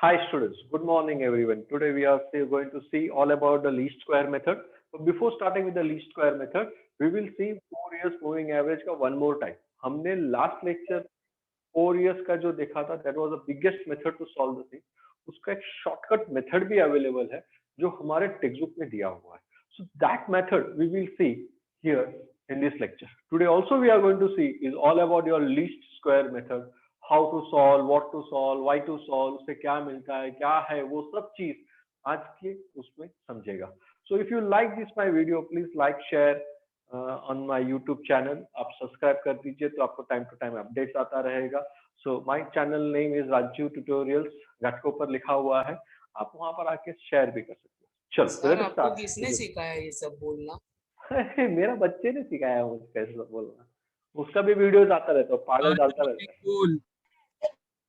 Hi students, good morning everyone. Today we are still going to see all about the least square method. But before starting with the least square method, we will see 4 years moving average का one more time. हमने last lecture 4 years का जो देखा था, that was the biggest method to solve the thing. उसका एक shortcut method भी available है, जो हमारे textbook में दिया हुआ है. So that method we will see here in this lecture. Today also we are going to see is all about your least square method. How to solve, what to solve, why to solve, उससे क्या मिलता है, क्या है, वो सब चीज आज के उसमें समझेगा. So if you like this my video please like share on my YouTube channel. आप सब्सक्राइब कर दीजिए तो आपको टाइम टू टाइम अपडेट्स आता रहेगा. So my channel name is Raju tutorials, घट के ऊपर लिखा हुआ है. आप वहां पर आके शेयर भी कर सकते हो. चलो सर आपको किसने सिखाया ये सब बोलना? मेरा बच्चे ने सिखाया मुझे कैसे बोलना. उसका भी वीडियोस आता रहता है, पागल डालता रहता है.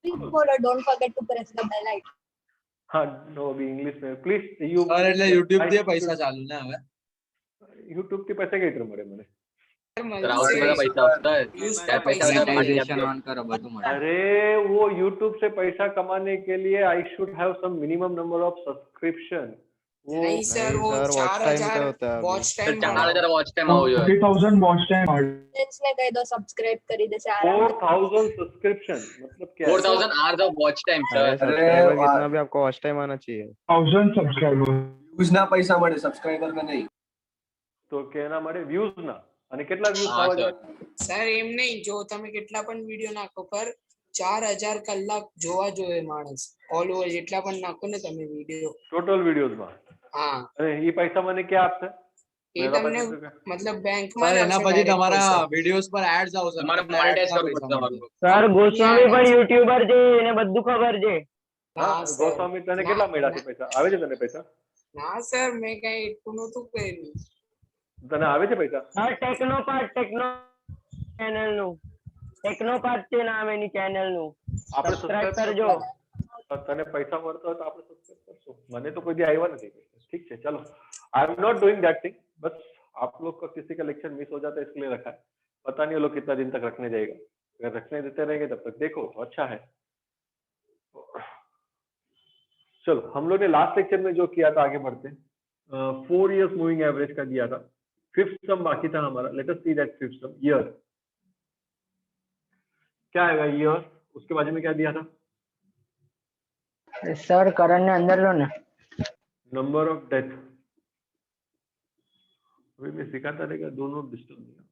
बोलो don't forget to press the bell icon. हाँ, नो अभी इंग्लिश में प्लीज यू सर એટલે YouTube થી પૈસા ચાલુ ને હવે YouTube के पैसे કઈ રીતે મળે મને? क्राउड वाला पैसा होता है उसका क्या पैसा पैसा मोनेटाइजेशन ऑन करो બધું મળે. अरे वो YouTube से पैसा कमाने के लिए I should have some minimum number of subscription. वो नहीं सर, वो सर, watch time 4000 का होता है अभी. Watch sir time 4000 watch time हो गया 3000 वॉच टाइम फ्रेंड्स ने कह दो सब्सक्राइब करी दे से आराम 4000 सब्सक्रिप्शन मतलब क्या है? 4000 आवर्स ऑफ वॉच टाइम अरे सर. सब्सक्राइबर कितना भी आपको वॉच टाइम आना चाहिए. 1000 સબસ્ક્રાઇબર व्यूज ना पैसा મળે સબસ્ક્રાઇબર में नहीं. તો કેના મળે વ્યૂઝ ના, અને કેટલા વ્યૂઝ હા, થવા સર. જોઈએ? સર એમ નહીં, જો તમે કેટલા પણ વિડિયો નાખો પર 4000 કલાક જોવા જોઈએ માણસ ઓલ ઓવર જેટલા પણ નાખો ને તમે વિડિયો. ટોટલ વિડિયોઝ માં. હા, અને એ પૈસા મને ક્યાં આપશે? એ मेरा તમને पैसा क्या? મતલબ બેંક સર માં એના પછી તમારા વિડિયોઝ પર એડ્સ આવશે તમારે મોનેટાઇઝ કરવું પડશે તમારું. સર ગોસ્વામી પણ યુટ્યુબર છે, એને બધું ખબર છે. હા, હા, સર. ગોસ્વામી તને કેટલા મળ્યા છે પૈસા? આવે છે તને પૈસા? ના સર, મેં કઈ એટલું નતું કર્યું. તને આવે છે પૈસા? હા, ટેકનો ચેનલ નું ટેકનો પાર્ટ છે નામ એની ચેનલ નું. આપણે સબસ્ક્રાઇબ સબસ્ક્રાઇબ કરજો. તને પૈસા મળતો હોય તો આપણે સબસ્ક્રાઇબ કરશું. મને तो कोई दी આવ્યા નથી. ठीक है, चलो आई am not doing that thing. बस आप लोग का किसी का लेक्चर मिस हो जाता है इसलिए रखा है. पता नहीं वो लोग कितना दिन तक रखने जाएगा. अगर रखने देते रहेंगे तब तक देखो तो अच्छा है. चलो हम लोग ने लास्ट लेक्चर में जो किया था आगे बढ़ते हैं. 4 years मूविंग एवरेज का दिया था. फिफ्थ सम बाकी था हमारा. Let us see that fifth some year क्या आएगा. ईयर उसके बाजू में क्या दिया था? સર કરણ ને અંદર લો ને. Number of death. अभी मैं सिखाता रहेगा, दोनों डिस्टर्ब नहीं.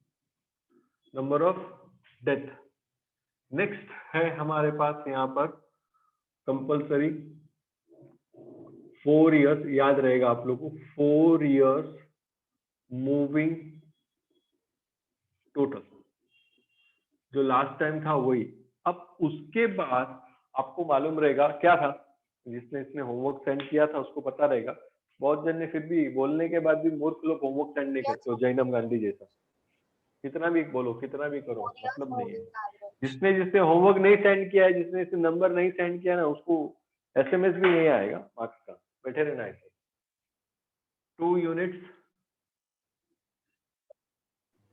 Number of death. नेक्स्ट है हमारे पास यहाँ पर कंपलसरी 4 years. याद रहेगा आप लोगों को 4 years मूविंग टोटल जो लास्ट टाइम था वही. अब उसके बाद आपको मालूम रहेगा क्या था. जिसने इसने होमवर्क सेंड किया था उसको पता रहेगा. बहुत जन ने फिर भी बोलने के बाद भी मूर्ख लोग होमवर्क सेंड नहीं करते हो, जैनम गांधी जैसा. कितना भी बोलो, कितना भी करो, मतलब नहीं है. जिसने जिसने होमवर्क नहीं सेंड किया है, जिसने जिसने नंबर नहीं सेंड किया ना, उसको एसएमएस भी नहीं आएगा मार्क्स का. बैठे रहना ऐसे. 2 units.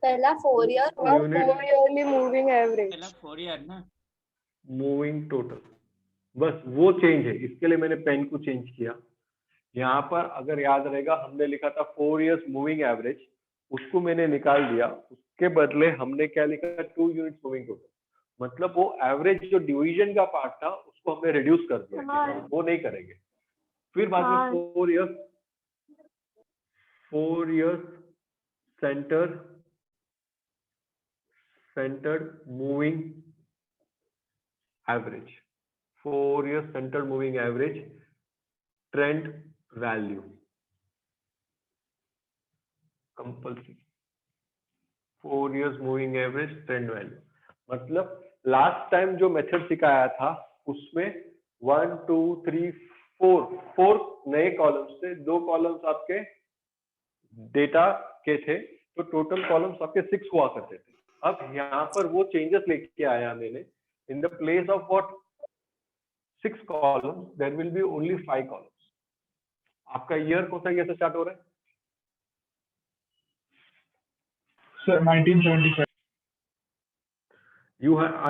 पहला 4 ईयर और Unit. 4 yearly moving average. 4 year ना मूविंग टोटल. बस वो चेंज है. इसके लिए मैंने पेन को चेंज किया. यहाँ पर अगर याद रहेगा हमने लिखा था 4 years मूविंग एवरेज, उसको मैंने निकाल दिया. उसके बदले हमने क्या लिखा? 2 units मूविंग टोटल. मतलब वो एवरेज जो डिवीजन का पार्ट था उसको हमने रिड्यूस कर दिया. वो नहीं करेंगे. फिर बाद में 4 years centred moving average. 4 years centred moving average trend value compulsory. 4 years moving average trend value. मतलब लास्ट टाइम जो मेथड सिखाया था उसमें 1 2 3 4 नए कॉलम्स थे. 2 कॉलम्स आपके डेटा के थे, तो टोटल कॉलम्स आपके 6 हुआ करते थे. अब यहाँ पर वो चेंजेस लेके आया मैंने. इन the place of what 6 columns there will be only 5 columns. आपका ईयर कौन सा ईयर से स्टार्ट हो रहा है? Sir 1975.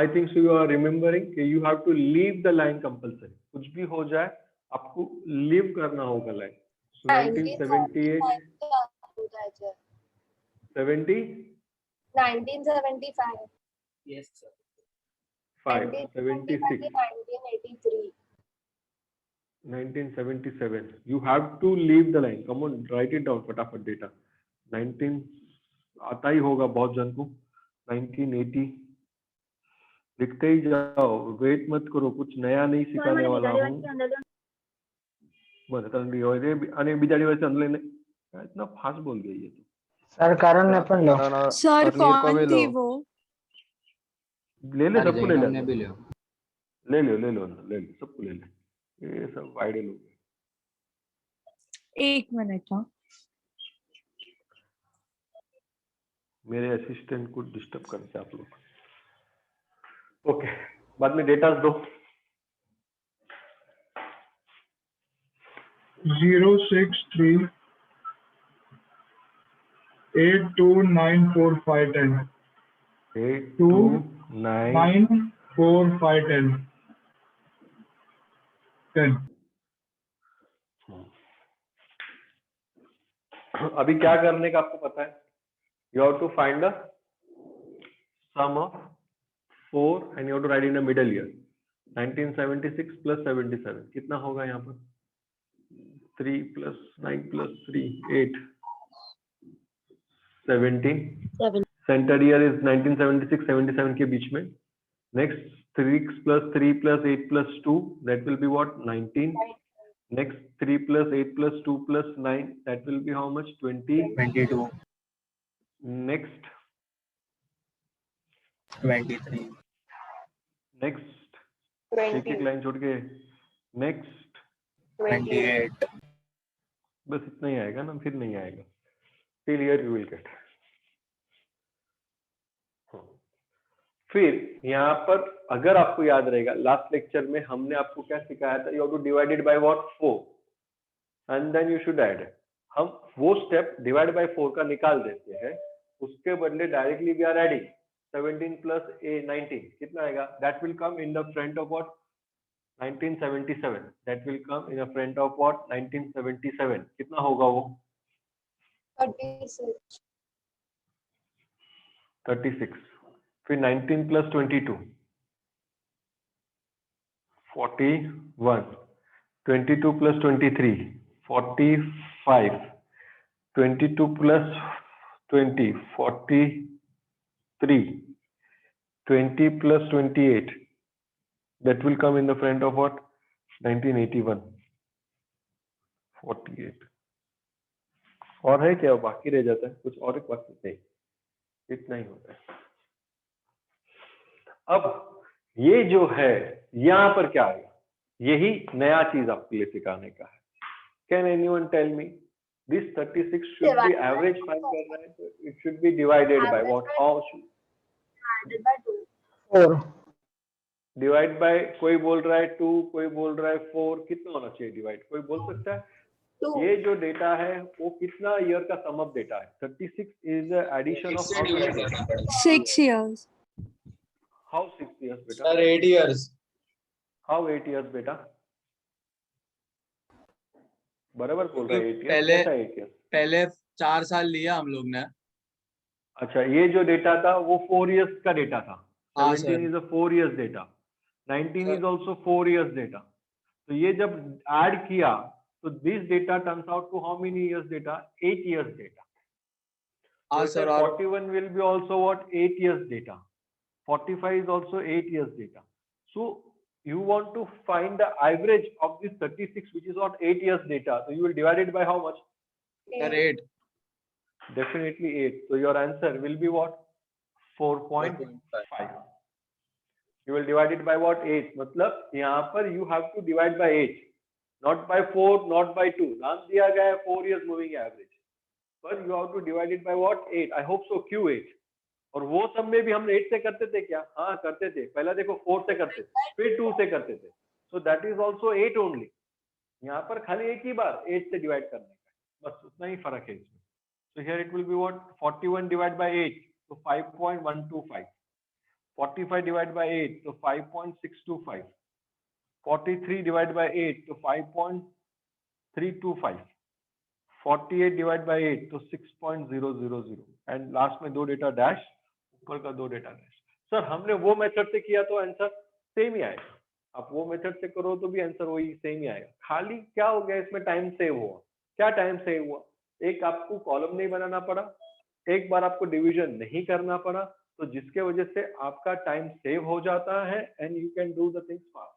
I think so you are remembering you have to leave the line compulsory. कुछ भी हो जाए आपको लीव करना होगा line. So 1978 70 1975 Yes, sir. 5 76 1983 1977 you have to leave the line, come on write it down फटाफट डेटा 19 आता ही होगा बहुत जन को 1980 लिखते ही जाओ, वेट मत करो, कुछ नया नहीं सिखाने वाला हूँ। बस तंडी हो रे અને બીજા દિવસે અંદર લઈને इतना फास्ट बोल गई है सर कारण ने पण लो सर कौन थी वो? ले ले सबको ले ले हमने भी लिया। ले लो ले लो ले लो सबको ले ले, ये सब वाइडल हो गए। एक मिनट हाँ। मेरे असिस्टेंट को डिस्टर्ब करते आप लोग। ओके बाद में डेटा दो। 063 8294 8 2 9 94510 10 अभी क्या करने का आपको पता है? You have to find the sum of 4 and you have to write in the middle year. 1976 plus 77 कितना होगा यहाँ पर? 3 plus 9 plus 3 8 17 centre year is 1976 77 के बीच में। Next 3 plus 3 plus 8 plus 2 that will be what 19। Next 3 plus 8 plus 2 plus 9 that will be how much 22। Next 23 next एक एक line छोड़ के नेक्स्ट 28 बस इतना ही आएगा ना, फिर नहीं आएगा। Till here you will gate. फिर यहाँ पर अगर आपको याद रहेगा लास्ट लेक्चर में हमने आपको क्या सिखाया था? You have to divided by what 4 and then you should add. हम वो स्टेप डिवाइड बाय 4 का निकाल देते हैं, उसके बदले directly we are adding 17 plus 19 कितना आएगा? That will come in the front of what 1977। That will come in the front of what 1977 कितना होगा वो 36। फिर 19 plus 22 41 22 plus 23 45 22 plus 20 43 20 plus 28 that will come in the front of what 1981 48 और है क्या बाकी रह जाता है कुछ और एक बाकी नहीं, इतना ही होता है। अब ये जो है यहाँ पर क्या आएगा? यही नया चीज आपके लिए सिखाने का है। Can anyone tell me this 36 should be average find करना है तो it should be divided by what? How should divide by? कोई बोल रहा है 2, कोई बोल रहा है 4, कितना होना चाहिए डिवाइड? कोई बोल सकता है? ये जो डेटा है वो कितना ईयर का सम अप डेटा है? 36 is the addition of 6 years. How 6 years बेटा? Sir, 8 years. हाउ 8 years बेटा? बराबर बोल रहा है 8 years। पहले- कैसा 8 years? पहले 4 साल लिया हम लोग ने। अच्छा ये जो डेटा था वो 4 years का डेटा था। हाँ, 17 sir. is a 4 years data, 19 Sir. is also 4 years data। तो ये जब ऐड किया तो this data turns out to how many years data? 8 years data। हाँ So सर, sir, और 41 will be also what 8 years data, 45 is also 8 years data। So you want to find the average of this 36 which is what 8 years data, so you will divide it by how much? sir 8. Definitely 8, so your answer will be what 4.5। You will divide it by what 8, मतलब यहाँ पर you have to divide by 8 not by 4 not by 2। नाम दिया गया है 4 years moving average, but you have to divide it by what 8। I hope so Q8। और वो सब में भी हम 8 से करते थे क्या? हाँ करते थे। पहला देखो 4 से करते थे, फिर 2 से करते थे, so that is also 8 only। यहाँ पर खाली एक ही बार 8 से डिवाइड करने का, बस उतना ही फर्क है इसमें। So here it will be what 41 divided by 8, so 5.125। 45 divided by 8, so 5.625। 43 divide by 8 तो 5.325, 48 डिवाइड बाय 8 तो 6.000 एंड लास्ट में 2 डेटा डैश, ऊपर का 2 डेटा डैश। सर हमने वो मेथड से किया तो आंसर सेम ही आएगा, आप वो मेथड से करो तो भी आंसर वही सेम ही आएगा। खाली क्या हो गया इसमें, टाइम सेव हुआ। क्या टाइम सेव हुआ, एक आपको कॉलम नहीं बनाना पड़ा, एक बार आपको डिवीजन नहीं करना पड़ा, तो जिसके वजह से आपका टाइम सेव हो जाता है and you can do the things fast.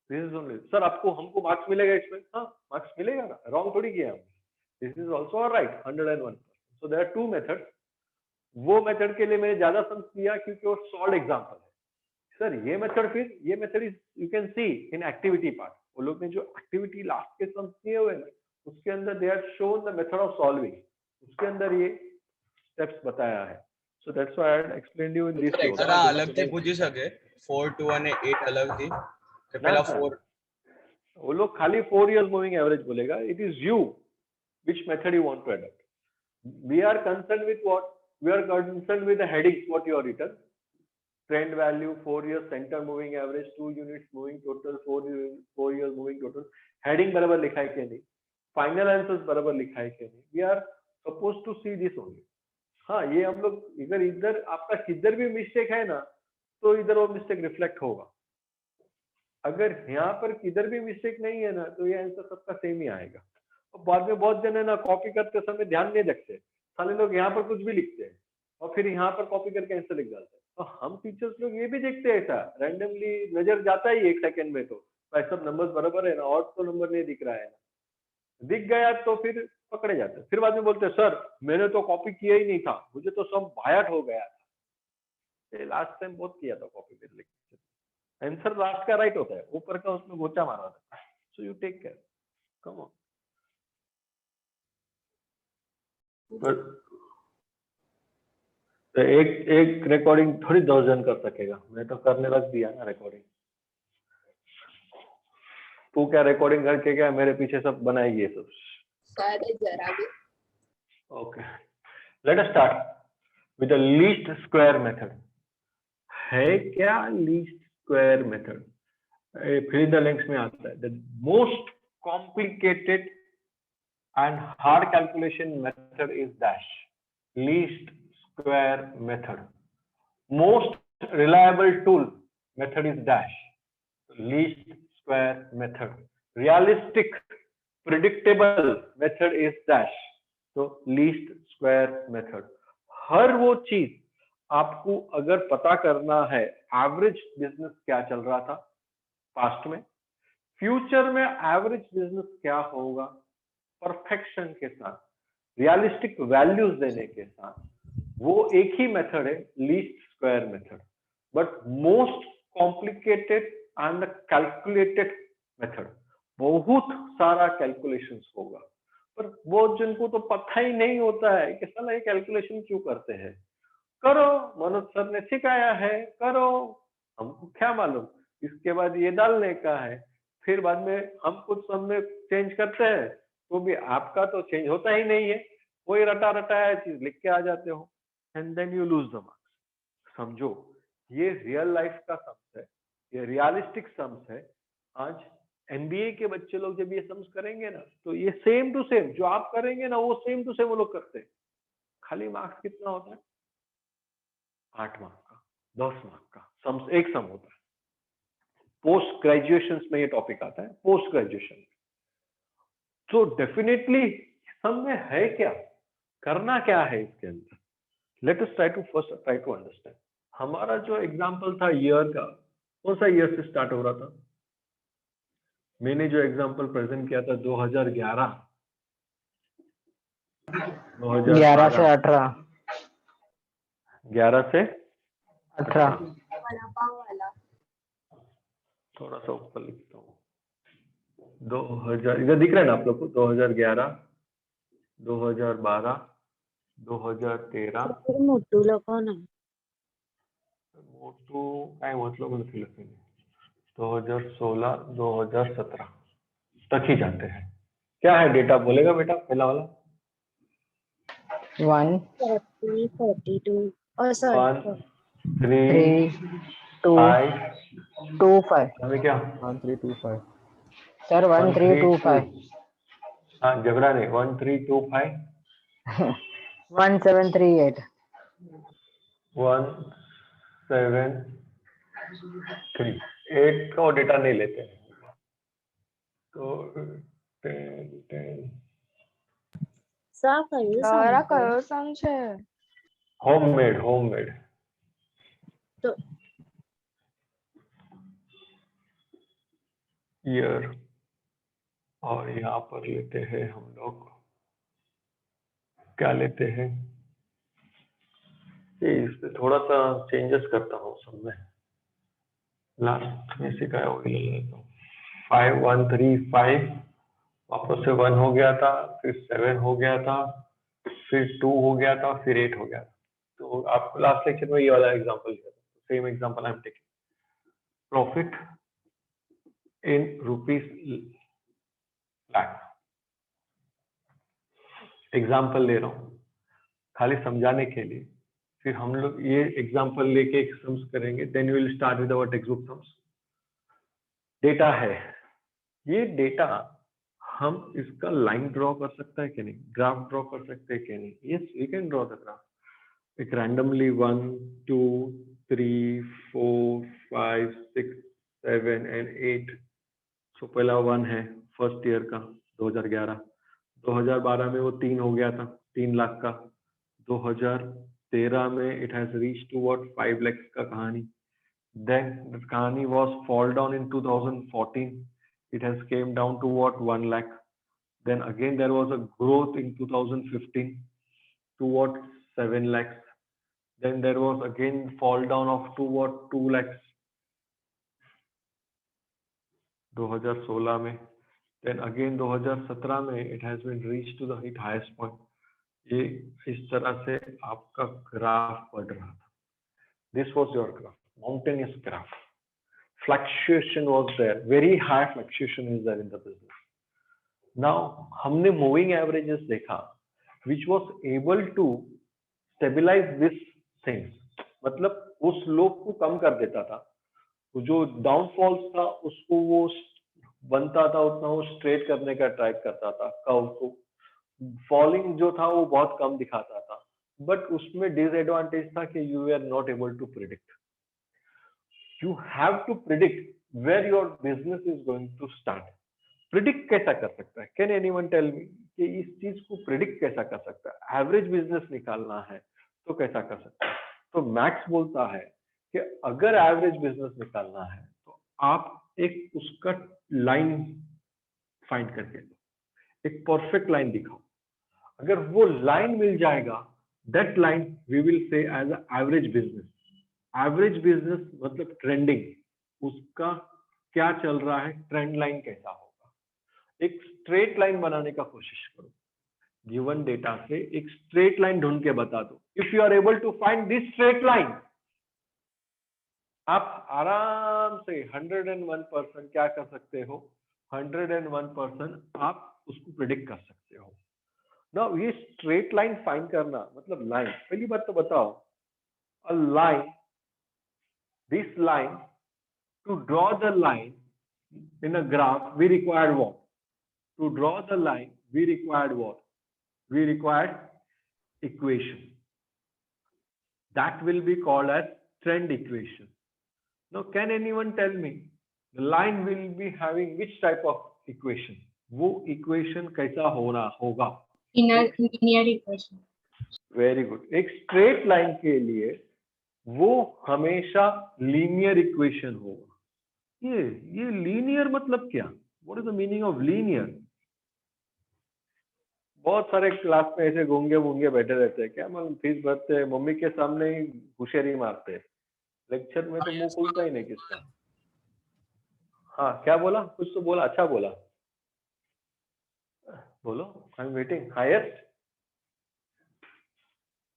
This is only. Sir आपको हमको मार्क्स मिलेगा इसमें, हाँ मार्क्स मिलेगा ना, रॉन्ग थोड़ी किया हमने। This is also right 101%। So there are 2 methods. वो मेथड के लिए मैंने ज्यादा सम्स किया क्योंकि वो सॉल्व एग्जाम्पल है। सर ये मेथड, फिर ये method is you can see in activity part. वो लोग ने जो एक्टिविटी लास्ट के सम्स किए हुए ना, उसके अंदर they are shown the method of solving, उसके अंदर ये स्टेप्स बताया है। So that's why I had explained you in this way. जरा अलग से पूछ सके 4 2 અને 8 अलग थी કે પહેલા 4 वो लोग खाली 4 years मूविंग एवरेज बोलेगा। It is you which method you want to adopt. We are concerned with what? We are concerned with the headings what you are written. Trend value, 4 years center moving average, 2 units moving total, 4 years moving total. Heading बराबर लिखा है कि नहीं, final answers बराबर लिखा है कि नहीं। We are supposed to see this only. हाँ ये हम लोग इधर आपका किधर भी मिस्टेक है ना, तो इधर वो मिस्टेक रिफ्लेक्ट होगा। अगर यहाँ पर किधर भी मिस्टेक नहीं है ना, तो ये आंसर सबका सेम ही आएगा। और बाद में बहुत जन है ना, कॉपी करते समय ध्यान नहीं रखते, साले लोग यहाँ पर कुछ भी लिखते हैं और फिर यहाँ पर कॉपी करके आंसर लिख डालते हैं। तो हम टीचर्स लोग ये भी देखते हैं, ऐसा रैंडमली नजर जाता ही 1 सेकंड में, तो भाई सब नंबर्स बराबर है ना, और तो नंबर नहीं दिख रहा है ना, दिख गया तो फिर पकड़े जाते हैं। फिर बाद में बोलते हैं सर मैंने तो कॉपी किया ही नहीं था, मुझे तो सब बायट हो गया था। लास्ट टाइम बहुत किया था कॉपी कर लिख, आंसर लास्ट का राइट होता है, ऊपर का उसमें गोचा मारा था। So you take care, come on. तो एक रिकॉर्डिंग थोड़ी 10 जन कर सकेगा, मैं तो करने लग दिया ना रिकॉर्डिंग। तू क्या रिकॉर्डिंग करके क्या मेरे पीछे सब बनाएगी ये सब? जरा भी। Okay, let us start with the least square method. है क्या लीस्ट स्क्वायर मेथड? फिर द लिंक्स में आता है the most complicated and hard calculation method is dash, least square method. Most reliable tool method is dash, least square method. Realistic predictable method is dash, so least square method. हर वो चीज आपको अगर पता करना है, एवरेज बिजनेस क्या चल रहा था पास्ट में, फ्यूचर में एवरेज बिजनेस क्या होगा, परफेक्शन के साथ, रियलिस्टिक वैल्यूज देने के साथ, वो एक ही मेथड है least square method. But most complicated and calculated method, बहुत सारा कैलकुलेशंस होगा, पर बहुत जन को तो पता ही नहीं होता है कि साला ये कैलकुलेशन क्यों करते हैं। करो, मनोज सर ने सिखाया है, करो, हमको क्या मालूम, इसके बाद ये डालने का है, फिर बाद में हम कुछ सब में चेंज करते हैं तो भी आपका तो चेंज होता ही नहीं है, वही रटा रटाया चीज लिख के आ जाते हो and then you lose the marks. समझो ये रियल लाइफ का सम्स है, ये रियलिस्टिक सम्स है। आज एमबीए के बच्चे लोग जब ये सम्स करेंगे ना, तो ये सेम टू सेम जो आप करेंगे ना, वो सेम टू सेम वो लोग करते हैं। खाली मार्क्स कितना होता है? 8 मार्क का, 10 मार्क का सम्स, एक सम होता है। पोस्ट ग्रेजुएशन में ये टॉपिक आता है, पोस्ट ग्रेजुएशन। तो डेफिनेटली सम में है क्या, करना क्या है इसके अंदर। Let us try to understand. हमारा जो एग्जांपल था ईयर का, कौन सा ईयर से स्टार्ट हो रहा था? मैंने जो एग्जांपल प्रेजेंट किया था 2011 11 से 18 11 से 18 वड़ा पाव वाला। थोड़ा सा ऊपर लिखता हूँ, 2000 इधर दिख रहा है ना आप लोग को? 2011, 2012, 2013 मोटू लगा ना, मोटू काय मतलब નથી લખેલું, 2016, 2017 तक ही जाते हैं। क्या है डेटा बोलेगा बेटा पहला वाला? 1 42 और 1, 3, 3 2 5 2 5 हमें क्या 1325 सर 1325 हाँ झगड़ा नहीं 1325 1738 173 8 का डेटा नहीं लेते हैं तो 10 તારા કયો song છે होममेड तो ईयर और यहाँ पर लेते हैं हम लोग क्या लेते हैं ये इस पे थोड़ा सा चेंजेस करता हूँ सब में लास्ट में से क्या हो गया 5135 वापस से 1 हो गया था फिर 7 हो गया था फिर 2 हो गया था फिर 8 हो गया था तो आपको लास्ट लेक्चर में ये वाला एग्जांपल दिया था same example I am taking profit in rupees lakh example ले रहा हूँ खाली समझाने के लिए फिर हम लोग ये एग्जाम्पल लेके सम्स करेंगे then will start with our textbook sums data है ये डेटा हम इसका लाइन ड्रॉ कर सकते हैं कि नहीं ग्राफ ड्रॉ कर सकते हैं कि नहीं yes we can draw the graph एक रैंडमली 1 2 3 4 5 6 7 एंड 8 सो पहला 1 है फर्स्ट ईयर का 2011 2012 में वो 3 हो गया था 3 लाख का 2013 में it has reach to what 5 lakh का कहानी देन द कहानी was fall down in 2014 it has came down to what 1 lakh then again there was a growth in 2015 to what 7 lakhs then there was again fall down of to what 2 lakhs 2016 में then again 2017 में it has been reached to the highest point ये इस तरह से आपका graph बढ़ रहा था this was your graph mountainous graph fluctuation was there very high fluctuation is there in the business now हमने moving averages देखा which was able to stabilize this things मतलब वो स्लोप को कम कर देता था जो डाउनफॉल्स था उसको वो बनता था उतना वो स्ट्रेट करने का ट्राई करता था कर्व को फॉलिंग जो था वो बहुत कम दिखाता था बट उसमें डिसएडवांटेज था कि you are not able to predict you have to predict where your business is going to start predict कैसा कर सकता है can anyone tell me कि इस चीज को predict कैसा कर सकता है एवरेज बिजनेस निकालना है तो कैसा कर सकता है तो मैक्स बोलता है कि अगर एवरेज बिजनेस निकालना है तो आप एक उसका लाइन फाइंड करके एक परफेक्ट लाइन दिखाओ अगर वो लाइन मिल जाएगा that line we will say as a average business average business मतलब ट्रेंडिंग उसका क्या चल रहा है ट्रेंड लाइन कैसा होगा एक स्ट्रेट लाइन बनाने का कोशिश करो गिवन डेटा से एक स्ट्रेट लाइन ढूंढ के बता दो if you are able to find this straight line आप आराम से 101% क्या कर सकते हो 101% आप उसको प्रिडिक्ट कर सकते हो ना ये स्ट्रेट लाइन फाइंड करना मतलब लाइन पहली बात तो बताओ a line this line to draw the line in a graph we required what to draw the line we required what we required equation that will be called as trend equation now can anyone tell me the line will be having which type of equation wo equation kaisa hoga linear equation very good एक straight line के लिए वो हमेशा linear equation होगा ये linear मतलब क्या what is the meaning of linear बहुत सारे क्लास में ऐसे गूंगे वूंगे बैठे रहते हैं क्या मतलब फीस भरते हैं मम्मी के सामने ही होशियारी मारते हैं लेक्चर में तो मुंह खुलता ही नहीं किसका हाँ क्या बोला कुछ तो बोला अच्छा बोला बोलो आई एम वेटिंग हाईएस्ट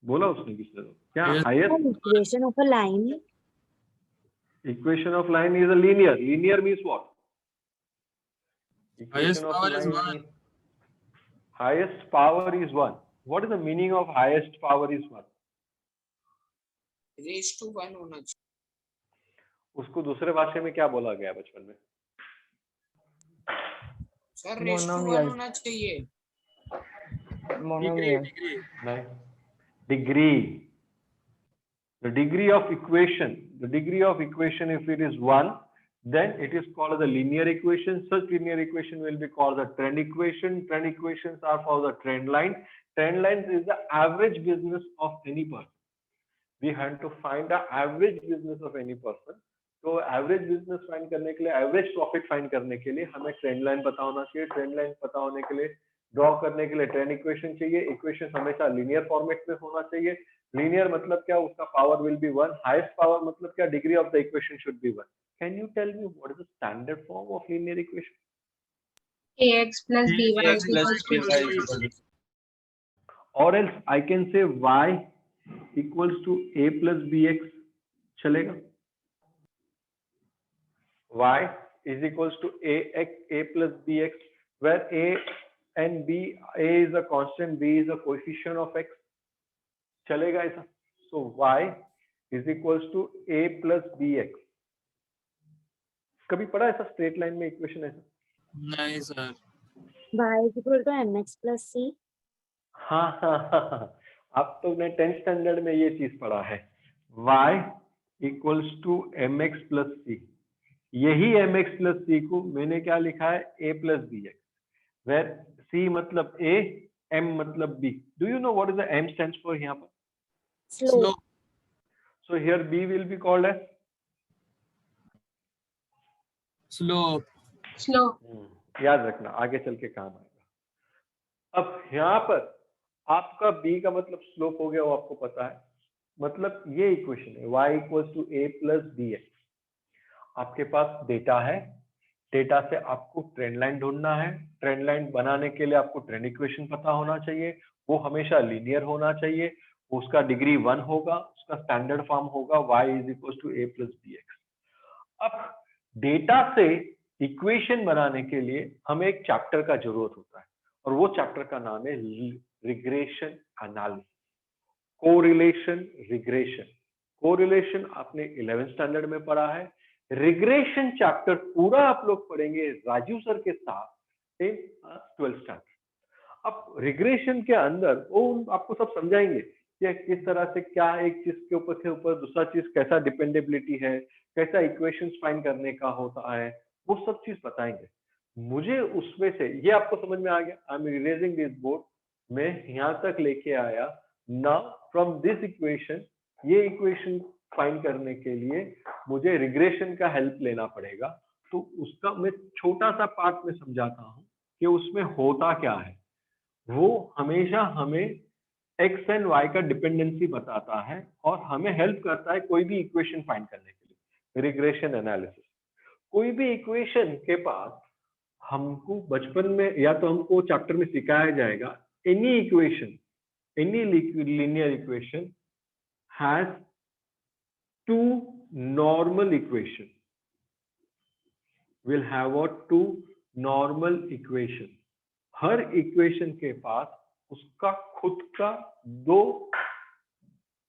बोला उसने किसने क्या highest equation of a line equation of line is a linear means what Highest power is 1. Highest power is 1 what is the meaning of highest power is 1 raise to 1 होना चाहिए उसको दूसरे भाषा में क्या बोला गया बचपन में? सर रेस टू 1 मोनोमियल होना चाहिए। मोनोमियल नहीं, degree. The degree of equation, if it is 1, then it is called as a linear equation. Such linear equation will be called the trend equation. Trend equations are for the trend line. Trend lines is the average business of any person. We have to find the average business of any person. तो average business find करने के लिए, average profit find करने के लिए हमें trend line पता होना चाहिए. ट्रेंड लाइन पता होने के लिए, ड्रॉ करने के लिए ट्रेंड इक्वेशन चाहिए. इक्वेशन हमेशा लीनियर फॉर्मेट में होना चाहिए. लीनियर मतलब क्या? उसका power will be 1. Highest power मतलब क्या? Degree of the equation should be 1. Can you tell me what is the standard form of linear equation? ax plus by X plus equals to by equal to और else I can say y equals to a plus bx. चलेगा? y is equals to a plus bx, where a and b, a is a constant, b is a coefficient of x. चलेगा ऐसा? So y is equals to a plus bx. कभी पढ़ा ऐसा straight line में equation ऐसा? नहीं sir. y is equal to mx plus c. हाँ. आप तो ने 10th स्टैंडर्ड में ये चीज पढ़ा है. y equals to mx plus c. यही mx plus c को मैंने क्या लिखा है? a plus bx, where c मतलब a, m मतलब b. Do you know what is the m stands for यहाँ पर? Slope. So here b will be called as Slope. याद रखना, आगे चल के काम आएगा. अब यहाँ पर आपका b का मतलब स्लोप हो गया, वो आपको पता है. मतलब ये इक्वेशन है y equals to a plus bx. आपके पास डेटा है, डेटा से आपको ट्रेंड लाइन ढूंढना है. ट्रेंड लाइन बनाने के लिए आपको ट्रेंड इक्वेशन पता होना चाहिए. वो हमेशा लीनियर होना चाहिए. उसका डिग्री 1 होगा. उसका स्टैंडर्ड फॉर्म होगा y is equal to a plus bx. अब डेटा से इक्वेशन बनाने के लिए हमें एक चैप्टर का जरूरत होता है, और वो चैप्टर का नाम है regression analysis. Correlation, regression. Correlation आपने 11th स्टैंडर्ड में पढ़ा है. रिग्रेशन चैप्टर पूरा आप लोग पढ़ेंगे राजीव सर के साथ इन 12th स्टैंडर्ड. अब रिग्रेशन के अंदर वो आपको सब समझाएंगे कि किस तरह से क्या एक चीज के ऊपर दूसरा चीज कैसा डिपेंडेबिलिटी है, कैसा इक्वेशंस फाइंड करने का होता है, वो सब चीज बताएंगे. मुझे उसमें से ये आपको समझ में आ गया. I am erasing this board. मैं यहाँ तक लेके आया. नाउ फ्रॉम दिस इक्वेशन, ये इक्वेशन फाइंड करने के लिए मुझे रिग्रेशन का हेल्प लेना पड़ेगा. तो उसका मैं छोटा सा पार्ट में समझाता हूँ कि उसमें होता क्या है. वो हमेशा हमें x एंड y का डिपेंडेंसी बताता है और हमें हेल्प करता है कोई भी इक्वेशन फाइंड करने के लिए. Regression analysis. कोई भी इक्वेशन के पास हमको बचपन में या तो हमको चैप्टर में सिखाया जाएगा, any equation, any linear equation has two normal equation. Will have what? Two normal equation. Her equation के पास उसका खुद का 2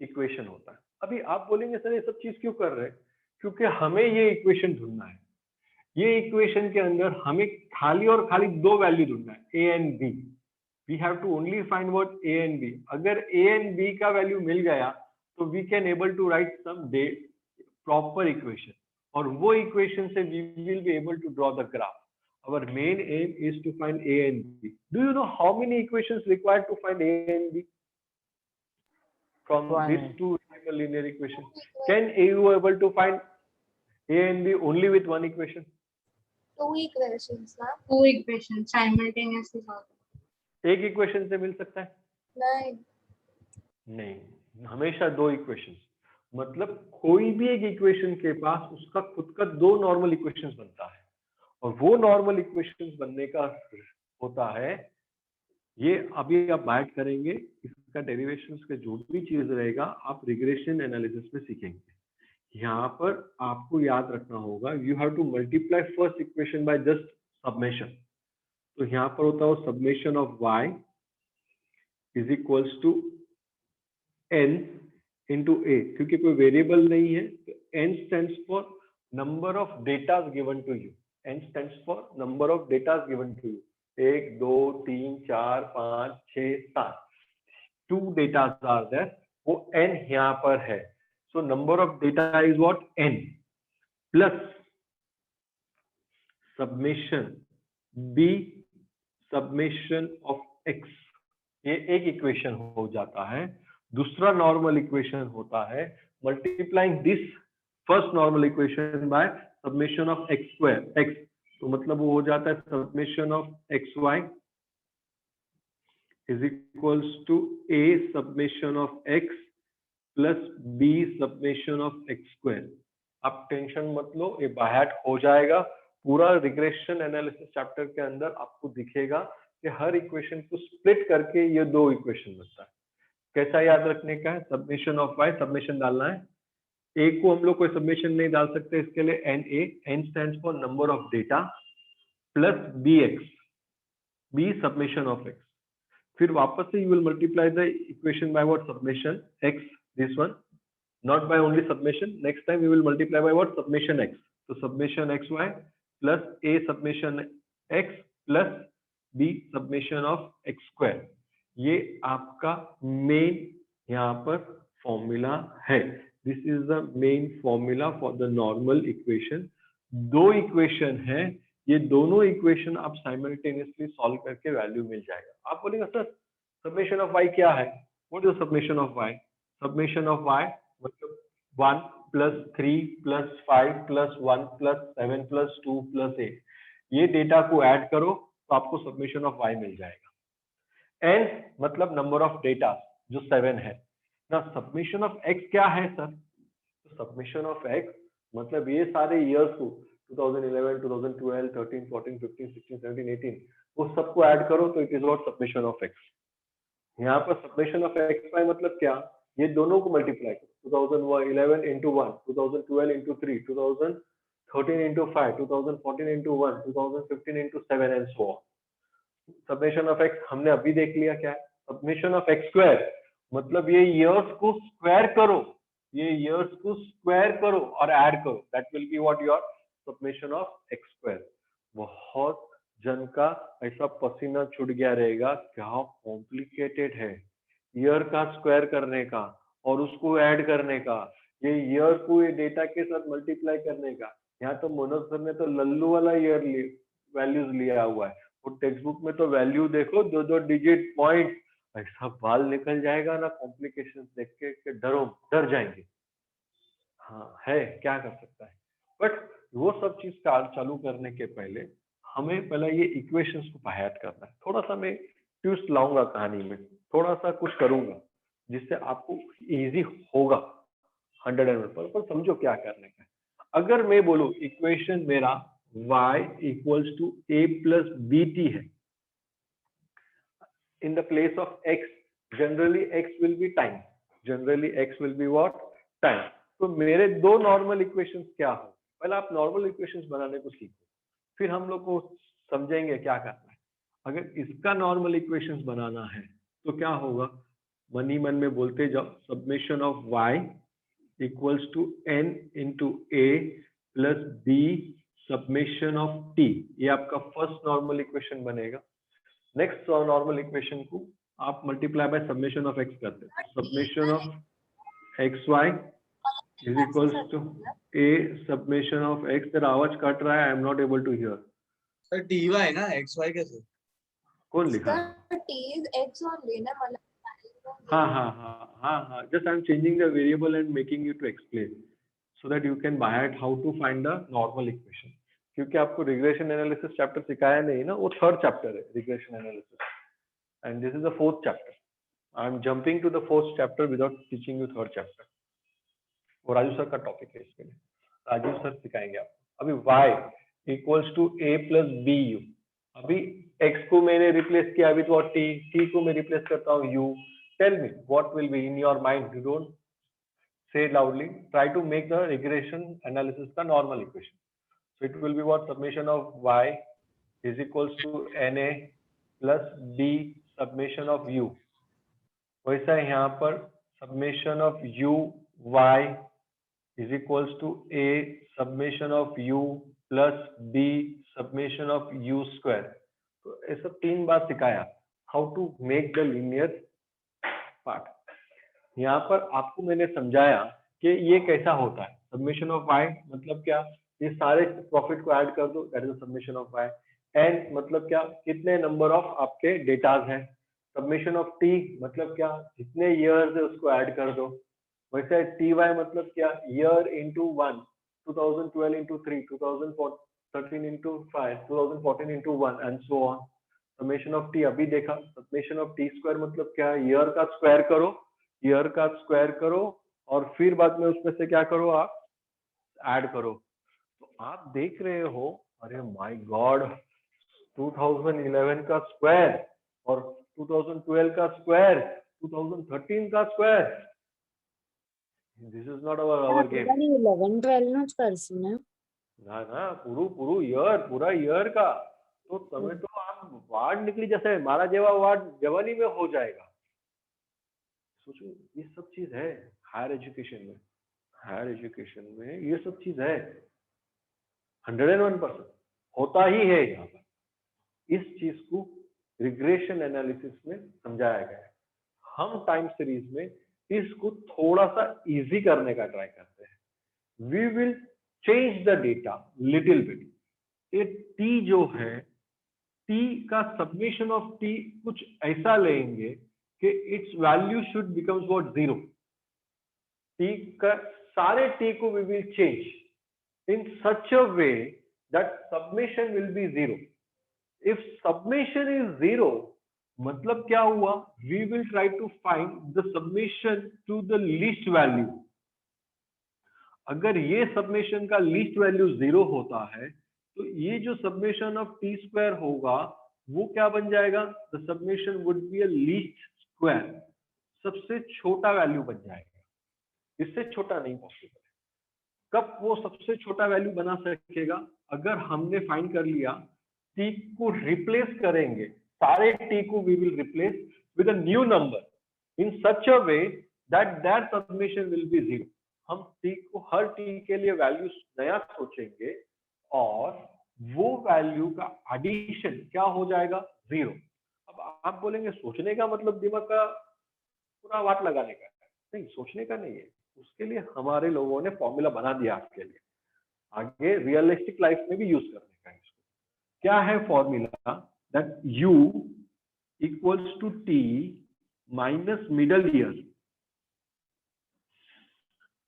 इक्वेशन होता है. अभी आप बोलेंगे सर ये सब चीज क्यों कर रहे हैं? क्योंकि हमें ये इक्वेशन ढूंढना है. ये इक्वेशन के अंदर हमें खाली और खाली 2 वैल्यू ढूंढना है, a and b. We have to only find what a and b. अगर a and b का वैल्यू मिल गया तो we can able to write some proper equation, और वो इक्वेशन से we will be able to draw the graph. Our main aim is to find a and b. Do you know how many equations required to find a and b from these 2 linear equations? Can you able to find a and b only with one equation? 2 equations ना? 2 equations simultaneously solve. एक equation से मिल सकता है? नहीं, हमेशा 2 equations. मतलब कोई भी एक इक्वेशन के पास उसका खुद का 2 नॉर्मल इक्वेशंस बनता है, और वो नॉर्मल इक्वेशंस बनने का होता है, ये अभी आप बात करेंगे. इसका डेरिवेशंस का जो भी चीज रहेगा आप रिग्रेशन एनालिसिस में सीखेंगे. यहाँ पर आपको याद रखना होगा, you have to multiply first equation by just summation. तो यहाँ पर होता है summation of y is equals to n into a. क्योंकि कोई वेरिएबल नहीं है तो n stands for number of data given to you. N stands for number of data given to you. 1 2 3 4 5 6 7 2 data are there. वो n यहाँ पर है. So number of data is what? N plus summation b summation of x. ये एक equation हो जाता है. दूसरा नॉर्मल इक्वेशन होता है multiplying this first normal equation by summation of x square x. तो मतलब वो हो जाता है summation of x y is equals to a summation of x plus b summation of x square. आप टेंशन मत लो, ये बाहर हो जाएगा. पूरा रिग्रेशन एनालिसिस चैप्टर के अंदर आपको दिखेगा कि हर इक्वेशन को स्प्लिट करके ये दो इक्वेशन बनता है. कैसा याद रखने का है? सब्मिशन ऑफ वाई सब्मिशन डालना है. ए को हम लोग कोई सब्मिशन नहीं डाल सकते, इसके लिए n a. N stands for number of data plus b x b summation of x. फिर वापस से you will multiply the equation by what? Summation x. This one not by only summation. Next time we will multiply by what? Summation x. So summation xy plus a summation x plus b summation of x square. ये आपका main यहाँ पर formula है. This is the main formula for the normal equation. दो equation है, ये दोनों equation आप साइमल्टेनियसली सॉल्व करके वैल्यू मिल जाएगा. आप बोलेंगे सर सब्मिशन ऑफ y क्या है? What is submission of y? Submission of y मतलब 1 plus 3 plus 5 plus 1 plus 7 plus 2 plus 8. ये डेटा को ऐड करो तो आपको सब्मिशन ऑफ y मिल जाएगा. n मतलब नंबर ऑफ डेटा जो 7 है ना. सब्मिशन ऑफ x क्या है सर? तो सब्मिशन ऑफ x मतलब ये सारे इयर्स को 2011 2012 13 14 15 16 17 18 वो सबको ऐड करो तो it is what? Submission of x. यहाँ पर सब्मिशन ऑफ xy मतलब क्या? ये दोनों को मल्टीप्लाई करो. 2011 into 1, 2012 into 3, 2013 into 5, 2014 into 1, 2015 into 7 and so on. Submission of x हमने अभी देख लिया क्या है? सब्मिशन ऑफ x स्क्वायर मतलब ये इयर्स को स्क्वायर करो, ये इयर्स को स्क्वायर करो और ऐड करो. That will be what? Your submission of x square. बहुत जन का ऐसा पसीना छूट गया रहेगा, क्या कॉम्प्लिकेटेड है ईयर का स्क्वायर करने का और उसको ऐड करने का, ये ईयर को ये डेटा के साथ मल्टीप्लाई करने का. यहाँ तो मनोज सर ने तो लल्लू वाला ईयर वैल्यूज लिया हुआ है. वो टेक्स्ट बुक में तो वैल्यू देखो 2 डिजिट पॉइंट, ऐसा बाल निकल जाएगा ना कॉम्प्लिकेशन देख के डर जाएंगे. हाँ है, क्या कर सकता है. बट वो सब चीज चालू करने के पहले हमें पहले ये इक्वेशंस को बाहर करना है. थोड़ा सा मैं ट्विस्ट लाऊंगा कहानी में, थोड़ा सा कुछ करूंगा जिससे आपको इजी होगा 100%. पर समझो क्या करने का है. अगर मैं बोलूं इक्वेशन मेरा y equals to a plus bt है, in the place of x generally x will be time. Generally x will be what? Time. तो मेरे दो नॉर्मल इक्वेशंस क्या हो? पहले आप नॉर्मल इक्वेशंस बनाने को सीखो, फिर हम लोग को समझेंगे क्या करना है. अगर इसका नॉर्मल इक्वेशंस बनाना है तो क्या होगा? मन ही मन में बोलते जाओ. Summation of y equals to n into a plus b summation of t. ये आपका फर्स्ट नॉर्मल इक्वेशन बनेगा. नेक्स्ट नॉर्मल इक्वेशन को आप multiply by summation of x करते हैं. Summation of xy is equals to a summation of x. तेरा आवाज cut रहा है, I am not able to hear. Sir dy ना xy कैसे? कौन लिखा? T is x only ना मतलब. हाँ. Just I'm changing the variable and making you to explain so that you can by heart how to find the normal equation. क्योंकि आपको regression analysis chapter सिखाया नहीं ना, वो थर्ड चैप्टर है regression analysis and this is the fourth chapter. I am jumping to the fourth chapter without teaching you third chapter. वो Raju sir का topic है, इसके लिए राजू सर सिखाएंगे आपको. अभी y equals to a plus b u. अभी x को मैंने रिप्लेस किया विद व्हाट? t को मैं रिप्लेस करता हूँ u. Tell me what will be in your mind. You don't say loudly. Try to make the regression analysis the normal equation. So it will be what? Summation of y is equals to na plus b summation of u. वैसा यहाँ पर summation of u y is equals to a summation of u plus b summation of u square. तो ऐसा 3 बार सिखाया how to make the linear part. यहाँ पर आपको मैंने समझाया कि ये कैसा होता है। सब्मेशन ऑफ y मतलब क्या, ये सारे प्रॉफिट को ऐड कर दो, that is summation of y। n मतलब क्या, कितने नंबर ऑफ आपके डेटाज हैं। सब्मेशन ऑफ t मतलब क्या, जितने ईयर्स है उसको ऐड कर दो। वैसे ty मतलब क्या, year into 1, 2012 into 3, 2013 into 5, 2014 into 1 and so on. Summation of T अभी देखा। समेशन ऑफ टी स्क्वायर मतलब क्या, ईयर का स्क्वायर करो, ईयर का स्क्वायर करो और फिर बाद में उसमें से क्या करो, आप ऐड करो। तो आप देख रहे हो, अरे माय गॉड, 2011 का स्क्वायर और 2012 का स्क्वायर, 2013 का square, this is not our game. 11 12 નો જ કરશું ને? ના ના, પૂરા યર का। तो તમે તો આમ વાડ निकली जैसे मारा जेवा वाड जवानी में हो जाएगा। सोचो ये सब चीज है हायर एजुकेशन में। हायर एजुकेशन में ये सब चीज है, 101% होता ही है। यहाँ पर इस चीज को रिग्रेशन एनालिसिस में समझाया गया है। हम टाइम सीरीज में इसको थोड़ा सा इजी करने का ट्राई करते हैं। We will change the data little bit. ये टी जो है, टी का सब्मेशन ऑफ टी कुछ ऐसा लेंगे कि its value should becomes what 0। T का सारे टी को we will change in such a way that summation will be 0। If summation is 0 मतलब क्या हुआ, we will try to find the summation to the least value. अगर ये सब्मेशन का least value 0 होता है तो ये जो सब्मेशन ऑफ टी स्क्वायर होगा वो क्या बन जाएगा, the summation would be a least square, सबसे छोटा वैल्यू बन जाएगा। इससे छोटा नहीं पॉसिबल है। कब वो सबसे छोटा वैल्यू बना सकेगा, अगर हमने फाइंड कर लिया टी को रिप्लेस करेंगे, सारे टी को we will replace with a new number in such a way that that summation will be 0। हम टी को हर टी के लिए वैल्यू नया सोचेंगे और वो वैल्यू का एडिशन क्या हो जाएगा, 0। अब आप बोलेंगे सोचने का मतलब दिमाग का पूरा वाट लगाने का है। नहीं, सोचने का नहीं है। उसके लिए हमारे लोगों ने फॉर्मूला बना दिया आपके लिए, आगे रियलिस्टिक लाइफ में भी यूज करने का है इसको। क्या है formula, that u equals to t minus middle year,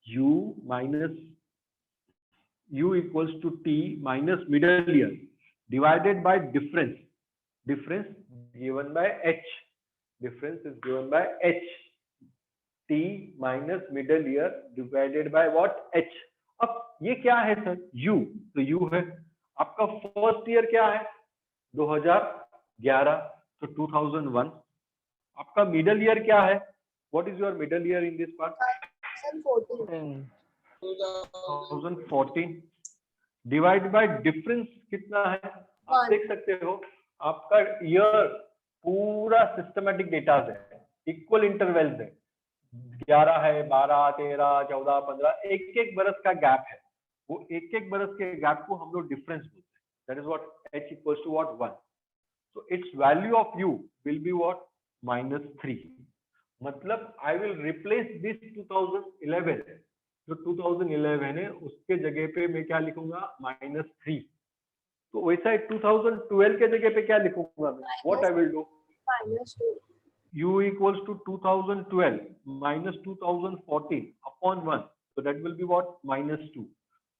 u equals to t minus middle year divided by difference given by h, difference is given by h, t minus middle year divided by what, h। अब ये क्या है sir, u, तो u है आपका first year क्या है 2011, तो 2001। आपका मिडल ईयर क्या है, what is your middle year in this part, 2014 divide by difference कितना है, आप देख सकते हो आपका ईयर पूरा सिस्टमैटिक डेटा है, इक्वल इंटरवल्स है, 11 है, 12, 13, 14, 15, एक एक बरस का गैप है। वो एक एक बरस के गैप को हम लोग डिफरेंस बोलते हैं, that is what h equals to what 1। so its value of u will be what, -3। मतलब I will replace this 2011, जो 2011 है उसके जगह पे मैं क्या लिखूंगा, -3। तो वैसा ही 2012 के जगह पे क्या लिखूंगा मैं, what I will do, u equals to 2012 minus 2014 upon 1, so that will be what, -2।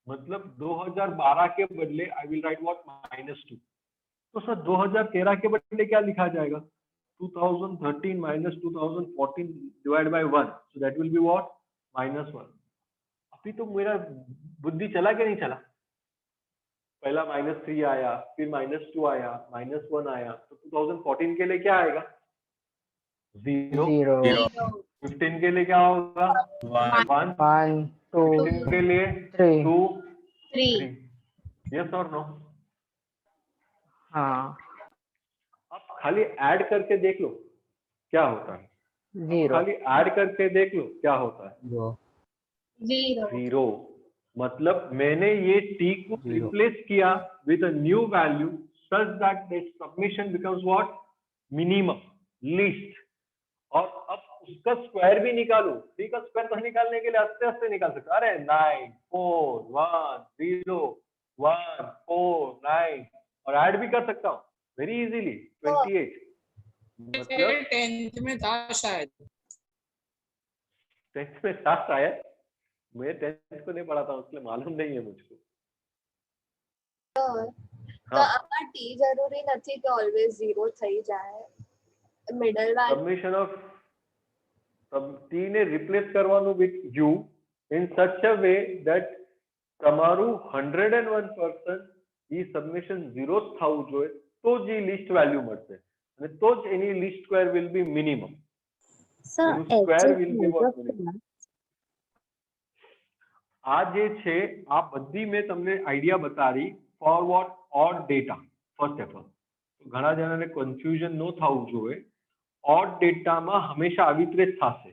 मतलब 2012 के बदले I will write what, -2। तो सर 2013 के बदले क्या लिखा जाएगा, 2013 minus 2014 divided by 1, so that will be what, -1। अभी तो मेरा बुद्धि चला कि नहीं चला, पहला -3 आया, फिर -2 आया, -1 आया, तो 2014 के लिए क्या आएगा, 0। 15 के लिए क्या होगा, 1, 2 16 के लिए 2, 3। यस और नो? हाँ, आप खाली ऐड करके देख लो क्या होता है, 0 खाली ऐड करके देख लो क्या होता है। Zero. 0 मतलब मैंने ये t को रिप्लेस किया with a new value such that the submission becomes what minimum least. और अब उसका स्क्वायर भी निकालू, t का स्क्वायर तो निकालने के लिए आस्ते आस्ते निकाल सकते, अरे 9 4 1 0 1 4 9 और ऐड भी कर सकता हूँ वेरी इजीली 28। मतलब 10th में था शायद। 10th में था शायद, मैं 10th को नहीं पढ़ा था इसलिए मालूम नहीं है मुझको। તો हाँ આમાં t જરૂરી નથી કે ઓલવેઝ 0 થઈ જાય, મિડલ વાળું सबमिशन ऑफ तब t ने replace करवाનું with u in such a way that તમારું 101% એ સબમિશન 0 થવું જોઈએ તો જ એ લિસ્ટ વેલ્યુ મળશે અને તો જ એની least square will be minimum, એનું square will be what minimum. આ જે છે આ બધી મેં તમને આઈડિયા બતાવી for what odd data first of all. ઘણા જણાને કન્ફ્યુઝન ન થવું જોઈએ, ઓડ ડેટામાં હંમેશા આવી રીતે જ થશે।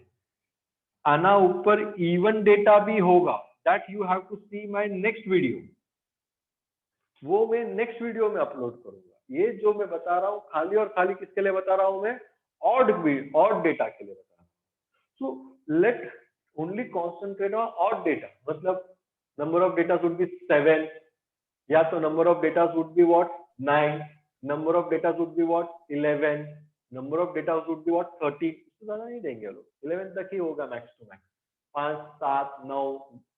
આના ઉપર ઇવન ડેટા भी होगा that you have to see my next video, वो मैं नेक्स्ट वीडियो में अपलोड करूंगा। ये जो मैं बता रहा हूँ खाली और खाली किसके लिए बता रहा हूँ मैं, ऑड डेटा के लिए बता रहा हूँ। So let only concentrate on odd data, मतलब number of data would be 7 या तो number of data would be what 9, number of data would be what 11, number of data would be what 30, इससे ज्यादा नहीं देंगे लोग, 11 तक ही होगा मैक्स टू मैक्स। 5 7 9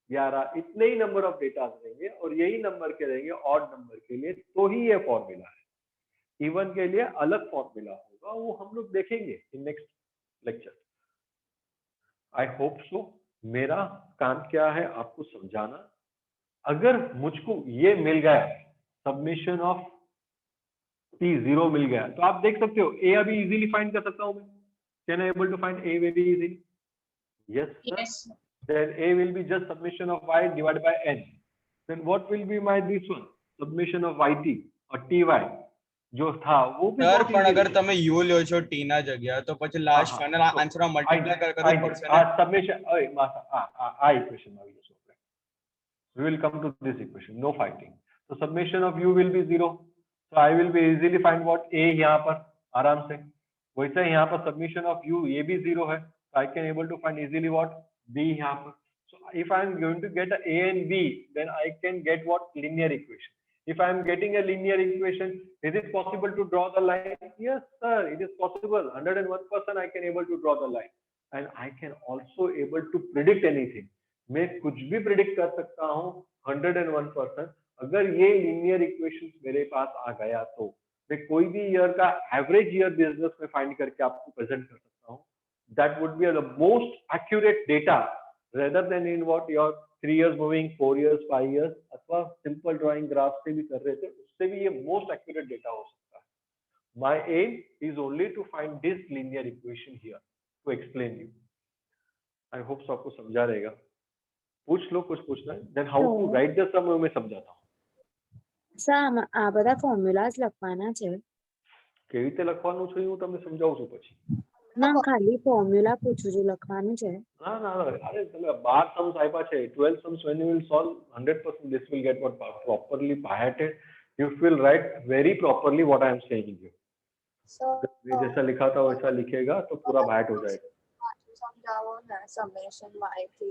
11 इतने ही नंबर ऑफ डेटा देंगे और यही नंबर के देंगे ऑड नंबर के लिए, तो ही ये फॉर्मूला है। इवन के लिए अलग फॉर्मूला होगा, वो हम लोग देखेंगे in next lecture. I hope so. मेरा काम क्या है आपको समझाना। अगर मुझको ये मिल गया सबमिशन ऑफ t0 मिल गया तो आप देख सकते हो a अभी इजीली फाइंड कर सकता हूं मैं, can I able to find a very easily? Yes sir. Yes. Then a will be just summation of y divided by n. Then what will be my this one? Summation of yt or ty जो था वो भी sir बहुत પણ easy અગર है। તમે u લ્યો છો t ના જગ્યા તો પછી લાસ્ટ ફાઇનલ આન્સર મલ્ટીપ્લાય કરવું પડશે ને। summation ओए मासा आ इक्वेशन में ये सो we will come to this equation, no fighting। so summation of u will be 0, so I will be easily find what a यहाँ पर आराम से, वैसे यहाँ पर submission of u ये भी 0 है, so I can able to find easily what b यहाँ पर। so if I am going to get a and b then I can get what linear equation। if I am getting a linear equation, is it possible to draw the line? Yes sir, it is possible, 101% I can able to draw the line and I can also able to predict anything। मैं कुछ भी predict कर सकता हूँ 101%। अगर ये linear equations मेरे पास आ गया तो मैं कोई भी ईयर का एवरेज ईयर बिजनेस में फाइंड करके आपको प्रेजेंट कर सकता हूँ। That would be the most accurate data rather then in what your 3 years moving 4 years 5 years अथवा सिंपल ड्राइंग ग्राफ से भी कर रहे थे, उससे भी ये मोस्ट एक्यूरेट डेटा हो सकता है। My aim is only to find this linear equation here to explain you. I hope आपको समझा रहेगा। पूछ लो कुछ पूछना है, then how to write the sum मैं समझाता हूँ। સર આ બધા ફોર્મ્યુલાસ લખવાના છે? કેવી રીતે લખવાનું છે હું તમને સમજાવું છું પછી। ના ખાલી ફોર્મ્યુલા પૂછું છું, લખવાનું છે? ના ના અરે તમે 12 सम्स આપ્યા છે, 12 sums when you will solve 100% this will get what properly by hearted, you will write very properly what I am saying you। जैसा लिखा था वैसा लिखेगा तो पूरा बाइट हो जाएगा। સમજાવો ને સમેશન y થી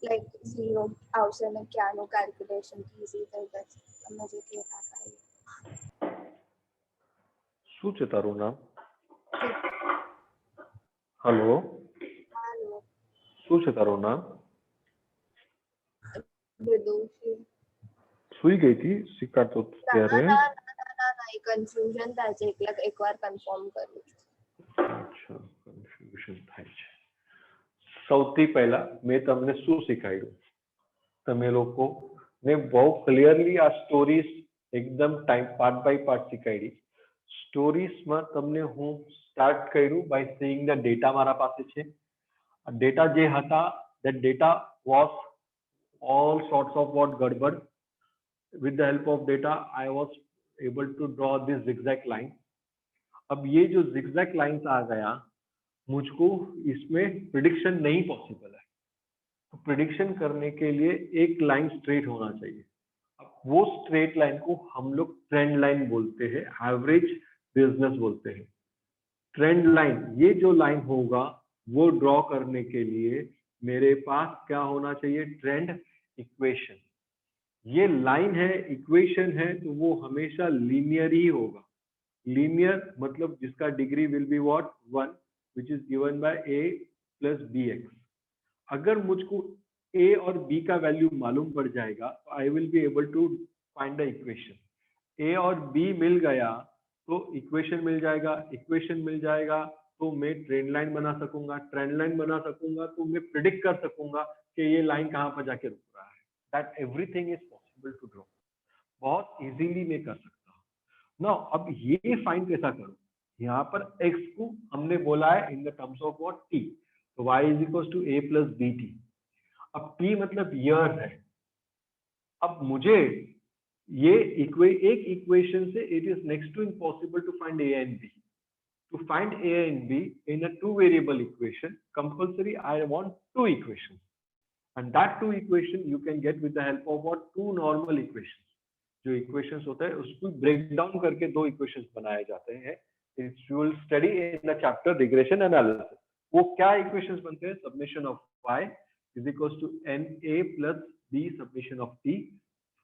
લાઈક 0 આવશે ને ક્યાંનું કેલ્ક્યુલેશન ઈઝી થઈ જશે, તમે જે કહેતા હતા એ। શું છે તારું નામ? હેલો હાલો શું છે તારું નામ? વિદુષી। સુઈ ગઈ હતી શીખાતો ત્યારે? ના એ કન્ફ્યુઝન થાય છે એટલે એકવાર કન્ફર્મ કરું છું। અચ્છા કન્ફ્યુઝન થાય છે। સૌથી પહેલા મેં તમને શું શીખવાડ્યું? તમે લોકો ને બહુ ક્લિયરલી આ સ્ટોરીઝ એકદમ ટાઈમ પાર્ટ બાય પાર્ટ શીખવાડી। સ્ટોરીઝમાં તમને હું સ્ટાર્ટ કર્યું બાય સીઈંગ ધ ડેટા મારા પાસે છે। ડેટા જે હતા that data was all sorts of what गड़बड़। with the help of data I was able to draw this zigzag line। अब ये जो zigzag lines आ गया मुझको इसमें प्रिडिक्शन नहीं पॉसिबल है, तो प्रिडिक्शन करने के लिए एक लाइन स्ट्रेट होना चाहिए। अब वो स्ट्रेट लाइन को हम लोग ट्रेंड लाइन बोलते हैं, एवरेज बिजनेस बोलते हैं। ट्रेंड लाइन, ये जो लाइन होगा वो ड्रॉ करने के लिए मेरे पास क्या होना चाहिए? Trend equation. ये लाइन है, इक्वेशन है, तो वो हमेशा लीनियर ही होगा। लीनियर मतलब जिसका degree will be what 1 which is given by a plus bx। अगर मुझको a और b का वैल्यू मालूम पड़ जाएगा तो I will be able to find the equation. a और b मिल गया तो इक्वेशन मिल जाएगा, इक्वेशन मिल जाएगा तो मैं ट्रेंड लाइन बना सकूंगा, ट्रेंड लाइन बना सकूंगा तो मैं प्रिडिक्ट कर सकूंगा कि ये लाइन कहाँ पर जाके रुक रहा है। That everything is possible to draw, बहुत इजीली मैं कर सकता हूँ। नाउ अब ये फाइंड कैसा करूँ? यहाँ पर x को हमने बोला है in the terms of what t, तो y is equal to a plus bt। अब t मतलब ईयर है। अब मुझे ये एक इक्वेशन से it is next to impossible to find a and b। To find a and b in a two variable equation, compulsory I want two equations, and that two equation you can get with the help of what? Two normal equations। जो equations होता है उसको break down करके दो equations बनाए जाते हैं। It will study in the chapter regression analysis। वो क्या equations बनते हैं? Summation of y is equals to na plus b summation of t।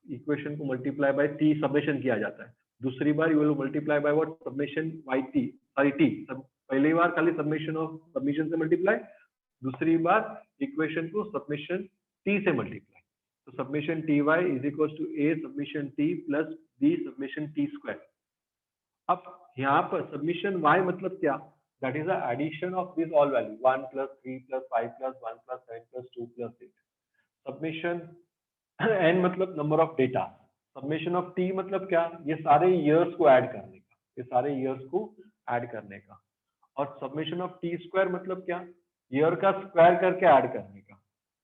equation को multiply by t summation किया जाता है। दूसरी बार you will multiply by what? Summation yt, sorry t। पहली बार खाली summation of summation से multiply, दूसरी बार equation को summation t से multiply। तो summation ty is equals to a summation t plus b summation t square। अब यहाँ पर summation y मतलब क्या? That is the addition of these all value 1 plus 3 plus 5 plus 1 plus 7 plus 2 plus 8। Summation n मतलब number of data। Summation of T मतलब क्या? ये सारे ईयर्स को ऐड करने का, ये सारे ईयर्स को ऐड करने का। और समेशन ऑफ टी स्क्वायर मतलब क्या? ईयर का स्क्वायर करके ऐड करने का।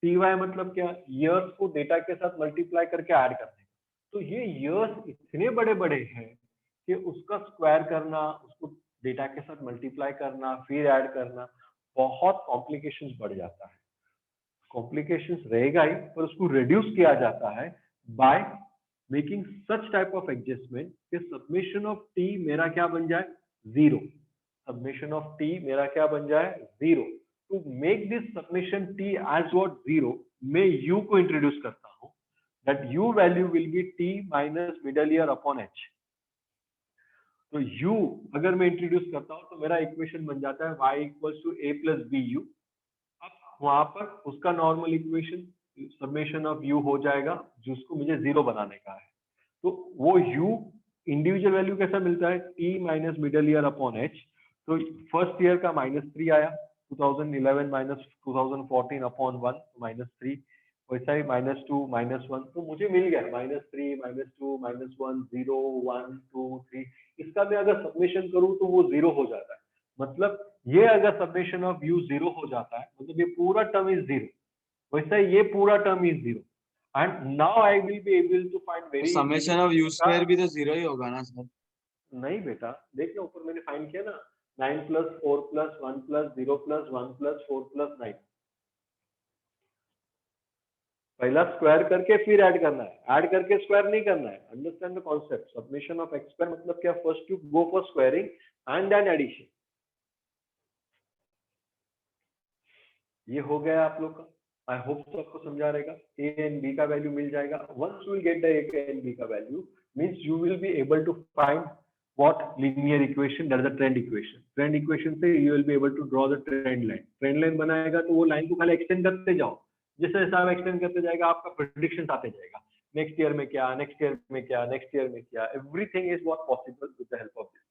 टी वाई मतलब क्या? ईयर्स को डेटा के साथ मल्टीप्लाई करके ऐड करने का। तो ये ईयर्स इतने बड़े बड़े हैं कि उसका स्क्वायर करना, उसको डेटा के साथ मल्टीप्लाई करना, फिर ऐड करना, बहुत कॉम्प्लिकेशंस बढ़ जाता है। कॉम्प्लिकेशंस रहेगा ही, पर उसको रिड्यूस किया जाता है by making such type of adjustment कि सब्मिशन ऑफ टी मेरा क्या बन जाए? 0। सब्मिशन ऑफ टी मेरा क्या बन जाए? 0। To make this summation T as what 0, मैं u को इंट्रोड्यूस करता हूं। That u value will be t minus middle year upon h। तो u अगर मैं इंट्रोड्यूस करता हूं तो मेरा इक्वेशन बन जाता है y equals to a plus bu। अब वहां पर उसका normal equation summation of u हो जाएगा, जिसको मुझे 0 बनाने का है। तो वो u इंडिविजुअल वैल्यू कैसा मिलता है? t minus middle year upon h। तो फर्स्ट ईयर का -3 आया, 2011 माइनस 2014 अपॉन 1 -3। वैसा ही -2 -1, तो मुझे मिल गया -3 -2 -1 0 1 2 3। इसका मैं अगर समेशन करूं तो वो 0 हो जाता है। मतलब ये अगर समेशन ऑफ u 0 हो जाता है मतलब ये पूरा टर्म इज 0, वैसा ये पूरा term is 0। And now I will be able to find very summation of u square भी तो 0 ही होगा ना सर? नहीं बेटा, देख लो ऊपर मैंने फाइंड किया ना, 9 plus 4 plus 1 plus 0 plus 1 plus 4 plus 9। पहला स्क्वायर करके फिर ऐड करना है, ऐड करके स्क्वायर नहीं करना है। Understand the concept. Summation of x square मतलब क्या? First you go for squaring and then addition. ये हो गया आप लोग का। आई होप तो आपको समझा रहेगा। ए एंड बी का वैल्यू मिल जाएगा। Once you will get the a and b का value means you will be able to find what linear equation, that is the trend equation. Trend equation से you will be able to draw the trend line. Trend line बनाएगा तो वो line को खाली extend करते जाओ। जैसे जैसे आप एक्सटेंड करते जाएगा आपका प्रेडिक्शन आते जाएगा। नेक्स्ट ईयर में क्या, नेक्स्ट ईयर में क्या, नेक्स्ट ईयर में क्या, everything is what possible with the help of this.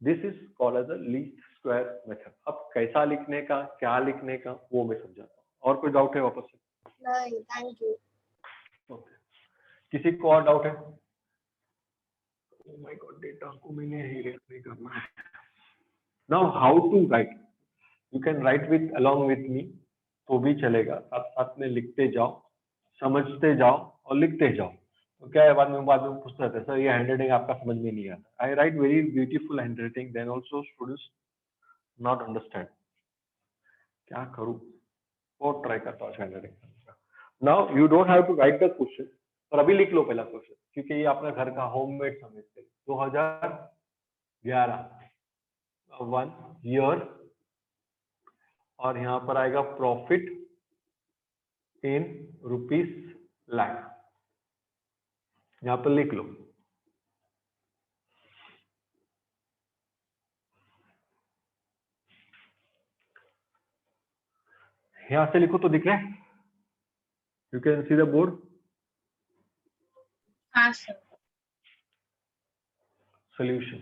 This is called as the least square method. अब कैसा लिखने का, क्या लिखने का, वो मैं समझाता हूँ। और कोई डाउट है वापस से? नहीं, थैंक यू। ओके, किसी को और डाउट है? ओह माय गॉड, डेटा को मैंने रीड नहीं करना है। Now how to write? You can write with along with me, तो भी चलेगा। साथ साथ में लिखते जाओ, समझते जाओ और लिखते जाओ। तो क्या है, बाद में पूछते रहते सर ये हैंडराइटिंग आपका समझ में नहीं आता। I write very beautiful handwriting, then also students not understand. क्या करूं? और ट्राई करता हूँ handwriting. Now you don't have to write the question, पर अभी लिख लो पहला क्वेश्चन, क्योंकि ये अपने घर का होममेड समझते। 2011 1 ईयर, और यहाँ पर आएगा प्रॉफिट इन रुपीस लाख, यहाँ पर लिख लो। यहाँ से लिखो तो दिख रहा है, you can see the board. हाँ sir. Solution.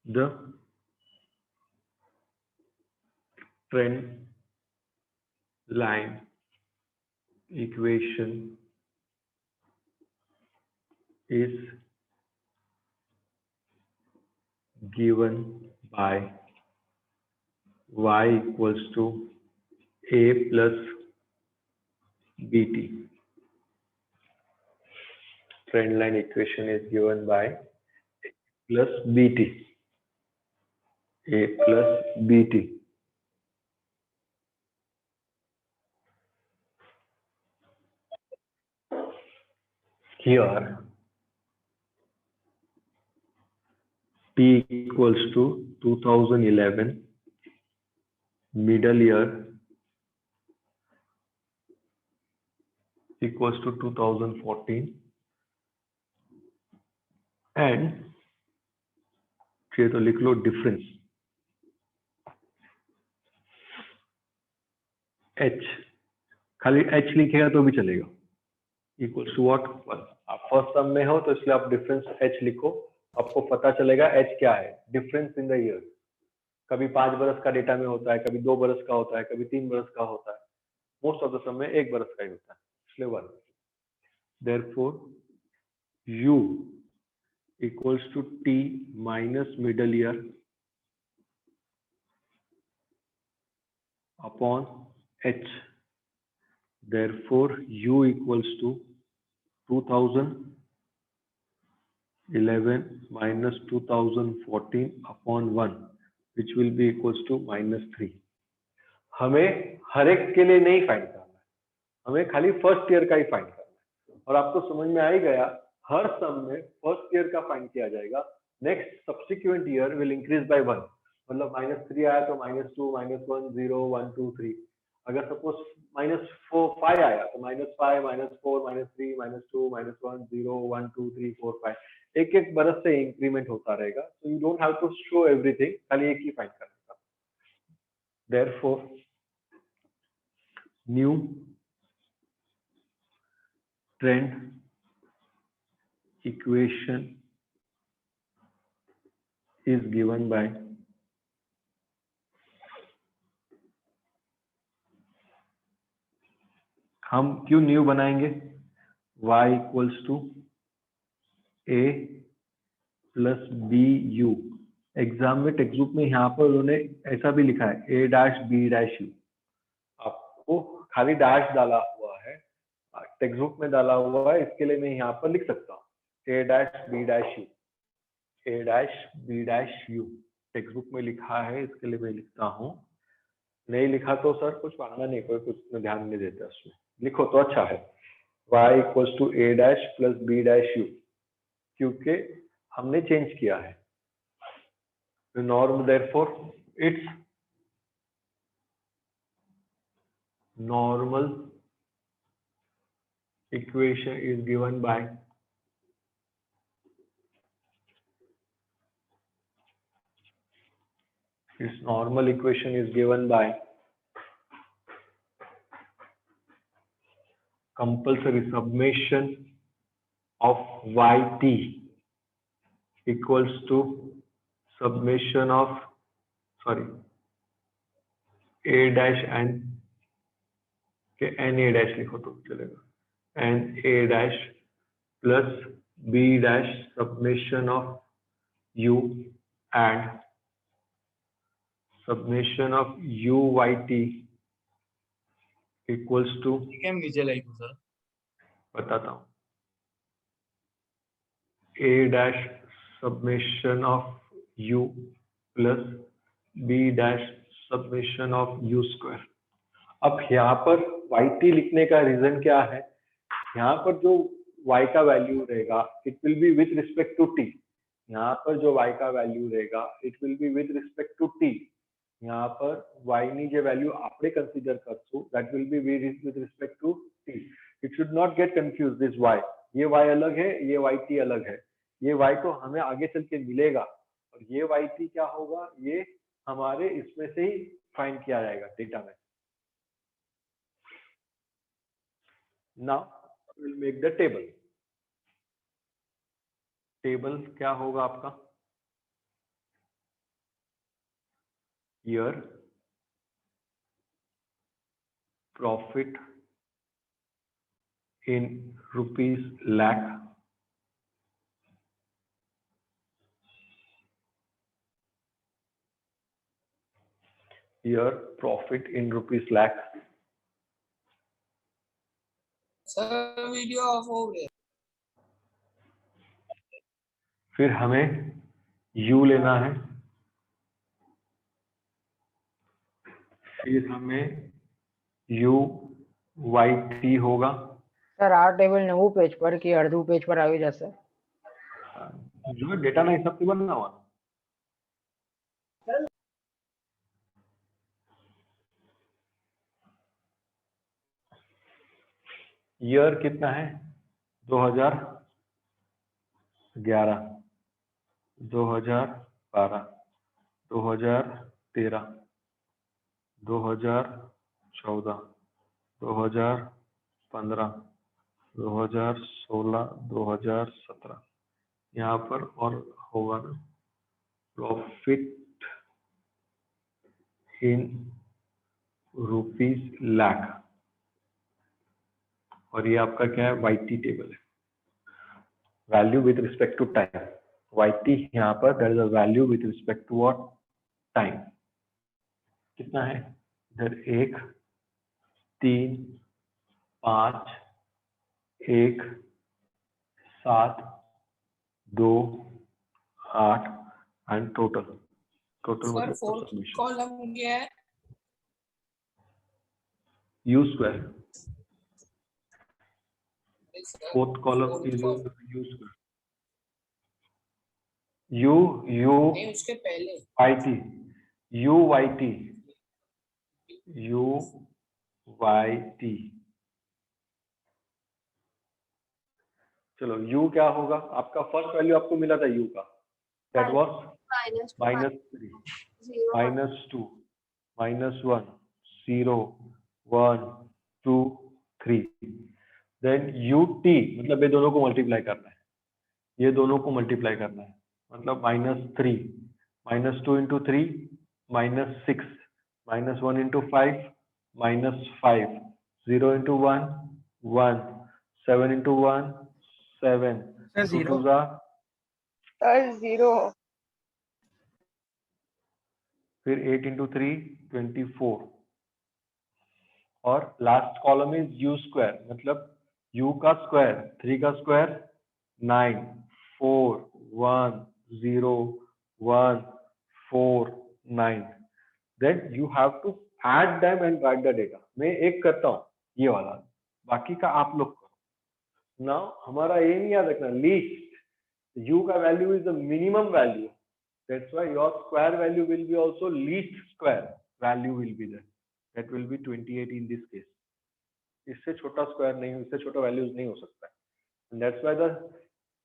The trend line equation is given by y equals to a plus bt. Trend line equation is given by a plus bt. A plus bt. Here T equals to 2011, middle year equals to 2014, and तो लिख लो difference h, खाली h लिखेगा तो भी चलेगा, equals to what 1। आप first सम में हो तो इसलिए आप डिफरेंस h लिखो, आपको पता चलेगा h क्या है। डिफरेंस इन द ईयर, कभी 5 बरस का डेटा में होता है, कभी 2 बरस का होता है, कभी 3 बरस का होता है, मोस्ट ऑफ द सम में 1 बरस का ही होता है, इसलिए 1। Therefore u equals to t minus middle year upon h. Therefore u equals to 2011 minus 2014 upon 1, which will be equals to -3. हमें हर एक के लिए नहीं फाइंड करना है, हमें खाली फर्स्ट ईयर का ही फाइंड करना है। और आपको समझ में आ ही गया, हर सम में फर्स्ट ईयर का फाइंड किया जाएगा, next subsequent year will increase by 1। मतलब -3 आया तो -2, -1, 0, 1, 2, 3। अगर सपोज -5 आया तो -5, -4, -3, -2, -1, 0, 1, 2, 3, 4, 5, एक एक बरस से इंक्रीमेंट होता रहेगा। So you don't have to show everything, खाली एक ही फाइंड करना। Therefore new trend equation is given by हम क्यों न्यू बनाएंगे, y equals to a plus b u। Exam में टेक्स्ट बुक में यहाँ पर उन्होंने ऐसा भी लिखा है a dash b dash u, आपको खाली डैश डाला हुआ है, टेक्स्ट बुक में डाला हुआ है, इसके लिए मैं यहाँ पर लिख सकता हूँ a dash b dash u, a dash b dash u text book में लिखा है, इसके लिए मैं लिखता हूँ। नहीं लिखा तो सर कुछ मांगना नहीं, कोई कुछ में ध्यान नहीं देता, उसमें लिखो तो अच्छा है। y equals to a dash plus b dash u, क्योंकि हमने चेंज किया है norm, therefore its normal equation is given by compulsory summation of yt equals to summation of a dash and n a dash लिखो तो चलेगा, and a dash plus b dash summation of u and summation of uyt equals to, क्या visualise sir बताता हूँ, a dash summation of u plus b dash summation of u square। अब यहाँ पर yt लिखने का रीजन क्या है, यहाँ पर जो y का वैल्यू रहेगा it will be with respect to t, यहाँ पर जो y का वैल्यू रहेगा it will be with respect to t, यहाँ पर y ની જે વેલ્યુ આપણે કન્સિડર કરશું that will be with respect to t। it should not get confused this y, ये y अलग है, ये yt अलग है, ये y तो हमें आगे चल के मिलेगा और ये yt क्या होगा, ये हमारे इसमें से ही फाइंड किया जाएगा डेटा में। Now we'll make the table। Table क्या होगा आपका, year profit in rupees lakh, year profit in rupees lakh। Sir video of हो गया। फिर हमें u लेना है, फिर हमें u yt होगा। સર આ ટેબલ નવું પેજ પર કે અડધું પેજ પર આવી જશે? जो डेटा ना हिसाब से बनना हुआ। ईयर कितना है, 2011, 2012, 2013, 2014, 2015, 2016, 2017, यहाँ पर और होगा ना प्रॉफिट इन रुपीस लाख, और ये आपका क्या है, वाईटी टेबल है, value with respect to time. Y T यहाँ पर that is a value with respect to what, time. कितना है इधर, 1 3 5 1 7 2 8 एंड टोटल सर मतलब फोर्थ कॉलम क्या है, u square, fourth column is u square, u नहीं उसके पहले yt, u yt, u yt। चलो u क्या होगा, आपका फर्स्ट वैल्यू आपको मिला था u का, दैट वाज -3 -2 -1 0 1 2 3। देन ut मतलब ये दोनों को मल्टीप्लाई करना है, ये दोनों को मल्टीप्लाई करना है, मतलब -3 -2 into 3 -6 -1 into 5 -5 0 into 1 1 7 into 1 7 2 2 0 फिर 8 into 3 24 और last column is u square, मतलब u का स्क्वायर 3 का square 9 4 1 0 1 4 9। Then you have to add them and write the data. मैं एक करता हूँ ये वाला, बाकी का आप लोग करो। नाउ हमारा ये नहीं याद रखना, लीस्ट u का value is the minimum value, that's why your square value will be also least square value will be there, that will be 28 in this case. इससे छोटा स्क्वायर नहीं, इससे छोटा वैल्यूज नहीं हो सकता है, that's why the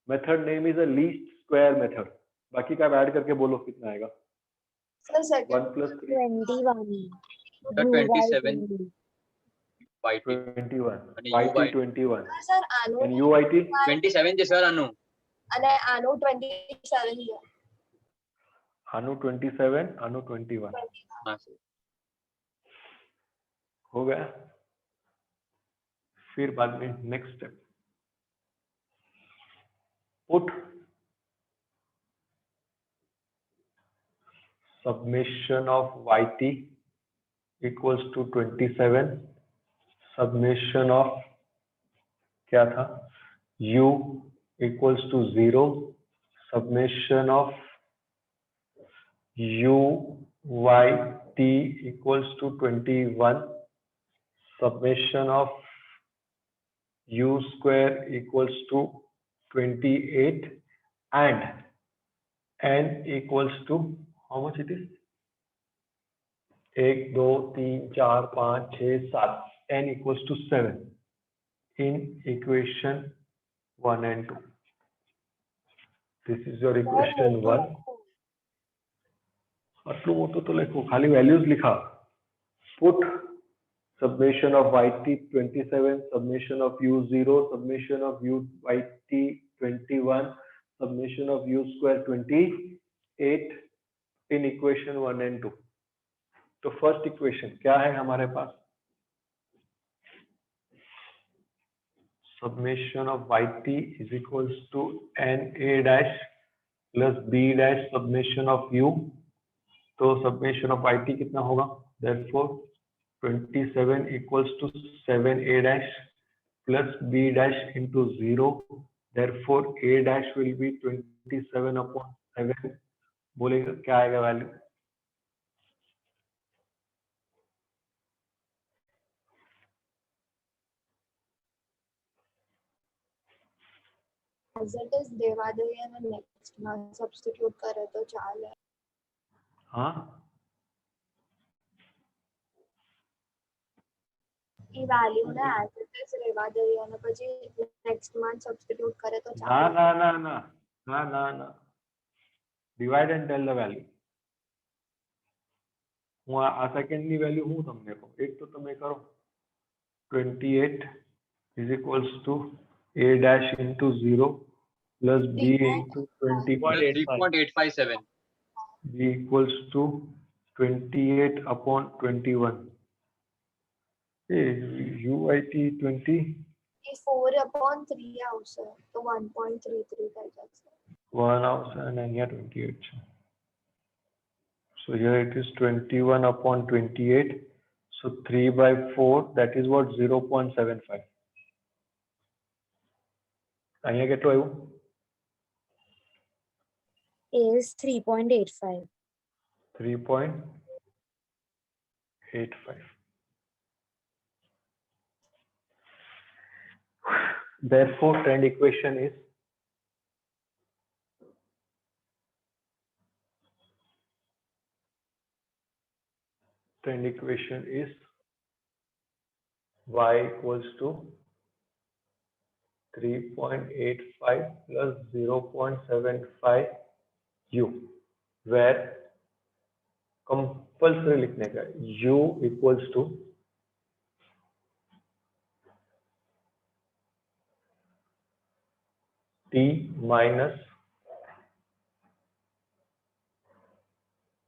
method name is a least square method. बाकी का ऐड करके बोलो कितना आएगा। सर 1 + 3 21 YT 21 અને yt 21 સર આનો and uyt 27 છે સર આનું અને આનો 27 છે, anu 27 anu 21 હા સર हो गया। फिर बाद में next step, put summation of yt equals to 27 summation of क्या था, u equals to 0 summation of u yt equals to 21, summation of u square equals to 28, and n equals to how much it is? 1 2 3 4 5 6 7, n equals to 7 in equation 1 and 2. This is your equation 1. આટલું મોટું તો લખો, ખાલી values लिखा. Put summation of yt 27, summation of u0, summation of yt 21, summation of u square 28 in equation 1 and 2. तो first equation क्या है हमारे पास? Summation of yt is equals to na dash plus b dash summation of u. तो summation of yt कितना होगा? Therefore 27 equals to 7a dash plus b dash into 0. Therefore a dash will be 27 upon 7. बोलेगा क्या आएगा value? As it is देवा दे અને next માં substitute કરે તો ચાલે. हाँ એ વેલ્યુ ને as it is રહેવા દઈએ અને પછી next માં substitute કરે તો ना ચાલે. ना ना ना ना ना ना divide and tell the value. હું આ સેકન્ડ ની વેલ્યુ હું તમને કહું, એક તો તમે કરો 28 is equals to a dash into 0 plus b into 20 3.857. b equals to 28 upon 21. UIT 20 એ 4/3 આવશે તો 1.33 થઈ જશે. 1 hours and here 28. So here it is 21 upon 28. So 3 by 4, that is what? 0.75. અહીંયા કેટલું આવ્યું? is 3.85. 3.85. Therefore, trend equation is y equals to 3.85 plus 0.75 u, where compulsory लिखने का u equals to t minus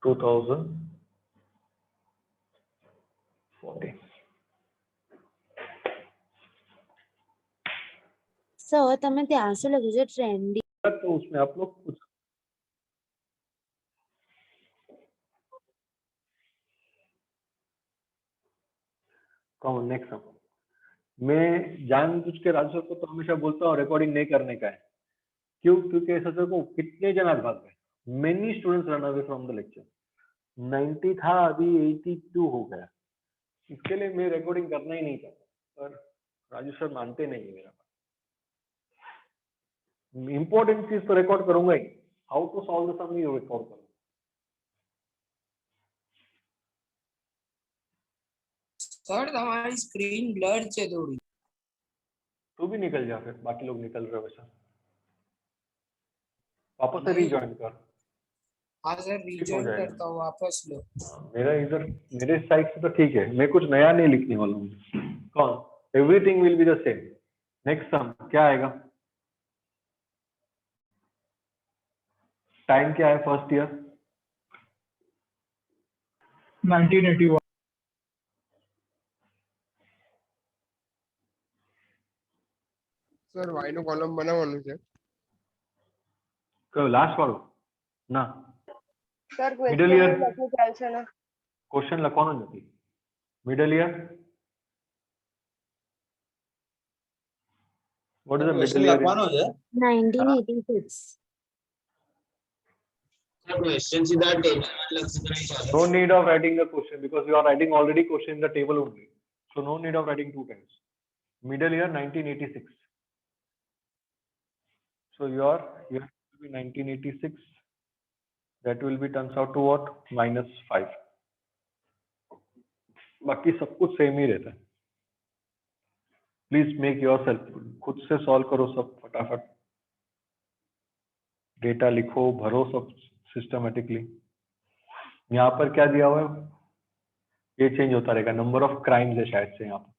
2040. So તમે ત્યાં શું લખ્યું છે ટ્રેન્ડી? तो उसमें आप लोग कुछ कौन नेक्स्ट सम. मैं जानबूझ के राजू सर को तो हमेशा बोलता हूँ रिकॉर्डिंग नहीं करने का है. क्यों? क्योंकि सर को कितने जन आज भाग गए. Many students run away from the lecture. 90 था, अभी 82 हो गया. इसके लिए मैं रिकॉर्डिंग करना ही नहीं चाहता, पर राजू सर मानते नहीं है मेरा. इंपॉर्टेंट चीज तो रिकॉर्ड करूंगा ही. How to solve the sum you record करूंगा. સર તમારી સ્ક્રીન બ્લર છે થોડી. तू भी निकल जा, फिर बाकी लोग निकल रहे वैसा. वापस से रीजॉइन कर. हाँ सर रीजॉइन जाएगा. करता हूँ, वापस लो. मेरा इधर मेरे साइड से तो ठीक है. मैं कुछ नया नहीं लिखने वाला हूँ. कौन? Everything will be the same. Next sum क्या आएगा? टाइम क्या है फर्स्ट ईयर? 1981. સર y નો કોલમ બનાવવાનું છે. કયો લાસ્ટ વાળો? ના, સર Middle year. ક્વેશ્ચન લખવું ચાલશે ને? ક્વેશ્ચન લખવાનો જ નથી. Middle year. What is the middle year? 1986. Question सीधा टेबल में लग सकता है। No need of writing the question because you are writing already question in the table only. So no need of writing two times. Middle year 1986. So your year will be 1986. That will be turns out to what? -5. बाकी सब कुछ same ही रहता है. Please make yourself, खुद से solve करो सब फटाफट. डेटा लिखो, भरो सब सिस्टमेटिकली. यहाँ पर क्या दिया हुआ है? ये चेंज होता रहेगा. नंबर ऑफ क्राइम्स है शायद से यहाँ पर.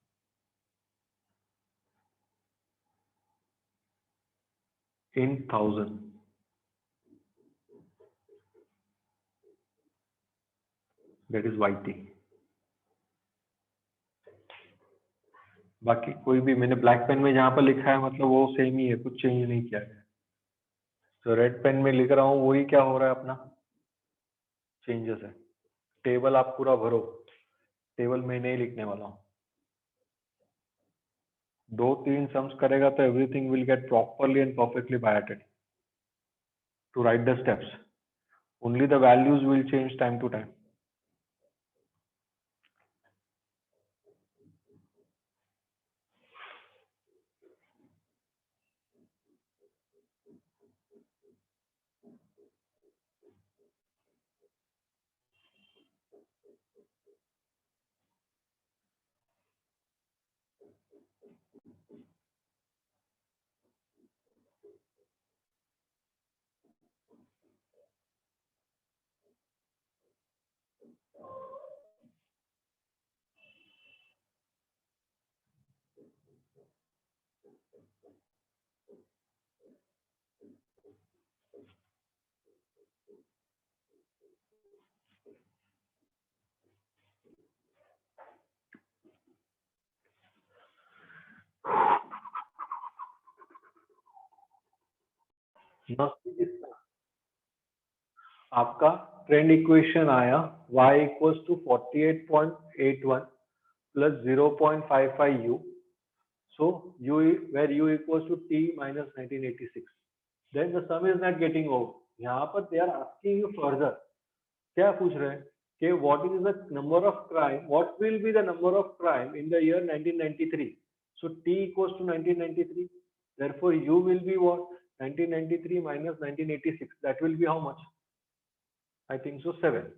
In 1000. That is YT. बाकी कोई भी मैंने ब्लैक पेन में जहां पर लिखा है मतलब वो सेम ही है, कुछ चेंज नहीं किया है. तो रेड पेन में लिख रहा हूँ वही क्या हो रहा है अपना चेंजेस है. टेबल आप पूरा भरो. टेबल में नहीं लिखने वाला हूँ. 2-3 सम्स करेगा तो everything will get properly and perfectly बायटेड. To write the steps only the values will change time to time. आपका ट्रेंड इक्वेशन आया y equals to 48.81 plus 0.55 u. So u where u equals to t minus 1986. Then the sum is not getting over. यहाँ पर they are asking you further. क्या पूछ रहे हैं कि what is the number of crime? What will be the number of crime in the year 1993? So t equals to 1993. Therefore u will be what? 1993 minus 1986. That will be how much? I think so 7.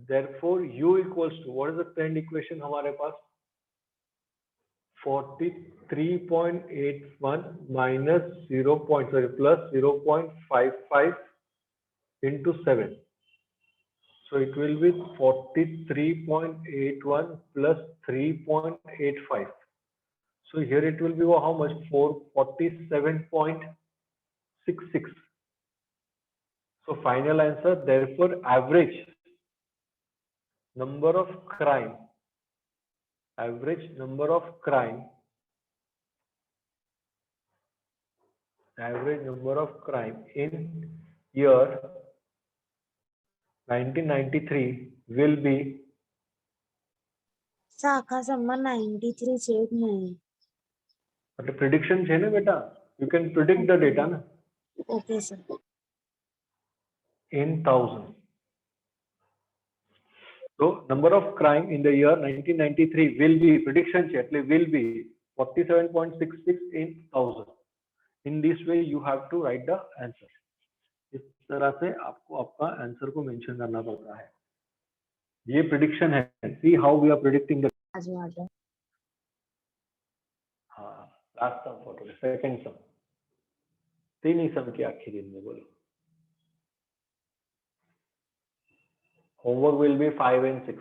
Therefore u equals to what is the trend equation हमारे पास? 43.81 minus plus 0.55 into 7. So it will be 43.81 plus 3.85. So here it will be how much? 447.66. So final answer, therefore average number of crime in year 1993 will be આખા સમમાં 93 છે જ નહીં. એટલે prediction છે ને બેટા, you can predict the data na. Okay sir. In 1000. So number of crime in the year 1993 will be prediction છે એટલે will be 47.66 in 1000. In this way you have to write the answer. इस तरह से आपको आपका answer को mention करना पड़ता है. ये प्रिडिक्शन है. See how we are predicting the. हाँ, लास्ट सम फोटो, सेकंड सम, तीन ही सम की आखिरी दिन में बोलो. Homework will be 5 and 6.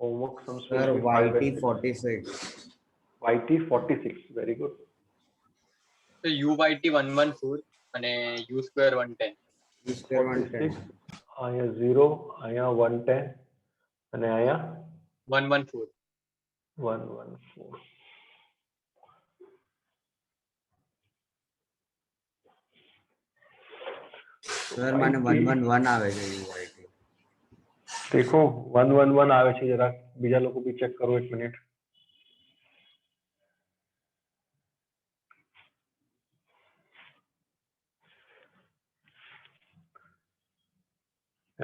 Homework sums will be 5 and 6. 46. YT 46. Very good. So UYT 114 અને U square 110. U square 110. અહીંયા 0, અહીંયા 110 અને અહીંયા 114. 114. સર મને 111 આવે છે UYT. देखो 111 આવે છે, જરા બીજા લોકો બી ચેક કરો એક minute.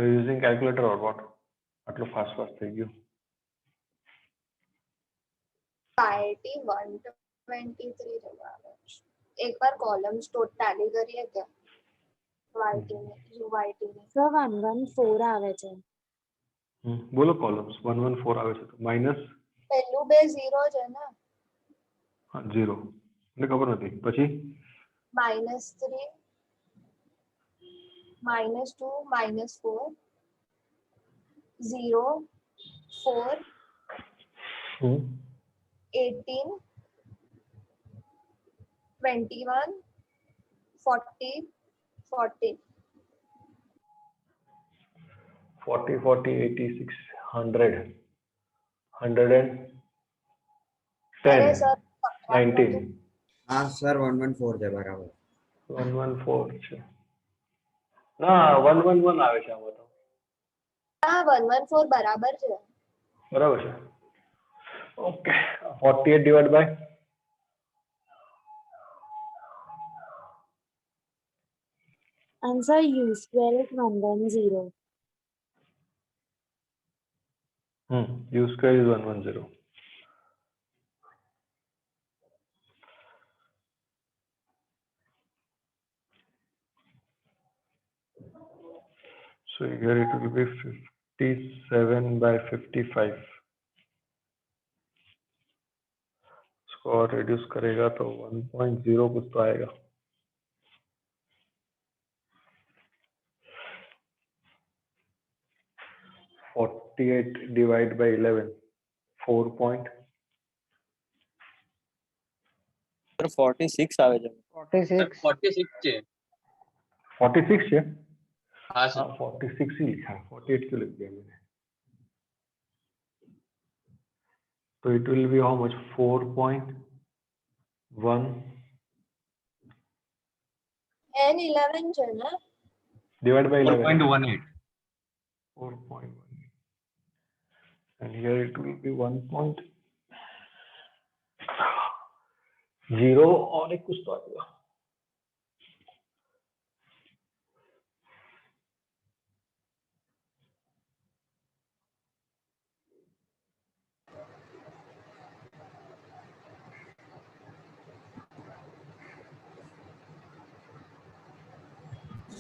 Are you using calculator or what? આટલું fast થઈ ગયું. IT 123 જેવું આવે છે. એકવાર કોલમ્સ ટેલી કરીએ કે YT ને UYT ને સર 114 આવે છે. બોલો કોલમ્સ 114 આવે છે તો માઇનસ પહેલું બે 0 છે ને 0 મને ખબર નથી પછી -3 -2 -4 0 4 18 21 40 40 40 40 86 100 110 અરે સર 19 हाँ सर 114 છે બરાબર. 114 છે ના 111 આવે છે આમાં તો હા 114 બરાબર છે. બરાબર છે. Okay 48 divide by answer u square is 110. u square is 110. So here it will be 57 by 55. Score reduce करेगा तो 1.0 कुछ तो आएगा. 48 डिवाइड बाय 11 4 point. સર 46 આવે છે. 46 46 છે. 46 છે. હા સર. 46 ही लिखा है 48 क्यों लिख दिया मैंने. तो it will be how much 4.1 n 11 છે ને divided by 11 4.18. 4.1 and here it will be 1.0 और एक कुछ तो आएगा.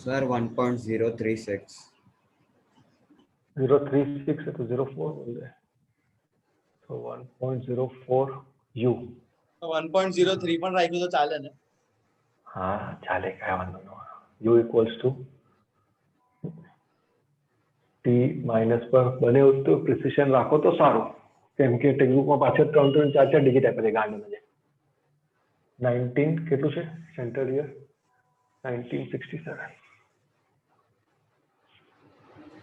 सर 1.036. 036 है तो 04 बोल रहे हैं तो 1.04 u. 1.03 પણ રાખ્યું તો ચાલે ને. हाँ चाले क्या वांधो न u equals to t minus पर बने हो तो प्रिसिशन રાખો તો સારું કેમ કે ટેક્સ્ટબુકમાં પાછળ 3 4 ડિજિટ આપે છે ગાંડો ને 19 કેટલું છે સેન્ટર યર 1967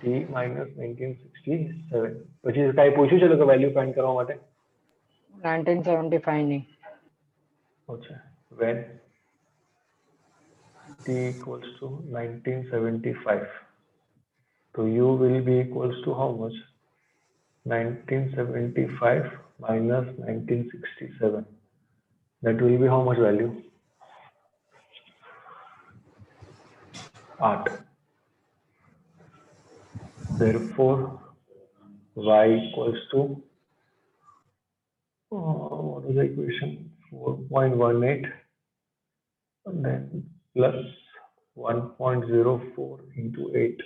t minus 1967 પછી કાઈ પૂછ્યું છે લોકો વેલ્યુ ફાઇન્ડ કરવા માટે 1975 ની અચ્છા when t equals to 1975 so u will be equals to how much 1975 minus 1967 that will be how much value 8 therefore y equals to what is the equation 4.18 and then plus 1.04 into 8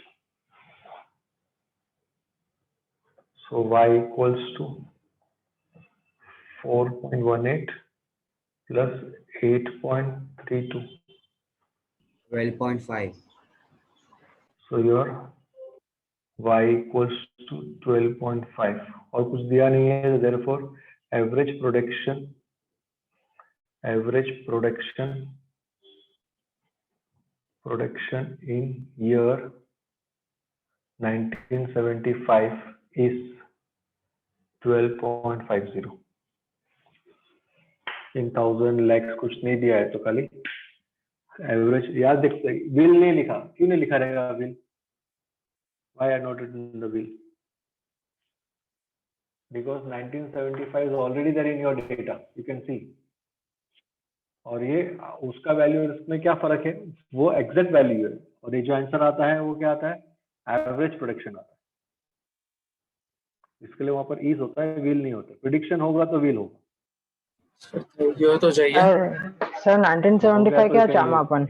so y equals to 4.18 plus 8.32 12.5. so your y equals to 12.5 और कुछ दिया नहीं है therefore average production in year 1975 is 12.50 in thousand lakhs कुछ नहीं दिया है तो खाली एवरेज याद देख बिल नहीं लिखा क्यों नहीं लिखा रहेगा bill why are not written in the bill because 1975 is already there in your data you can see और ये उसका वैल्यू इसमें क्या फर्क है वो एग्जैक्ट वैल्यू है और ये जो आंसर आता है वो क्या आता है एवरेज प्रोडक्शन आता है। इसके लिए वहां पर ईज होता है, व्हील नहीं होता। प्रिडिक्शन होगा तो व्हील होगा। थैंक यू तो चाहिए सर 1975 क्या चामा अपन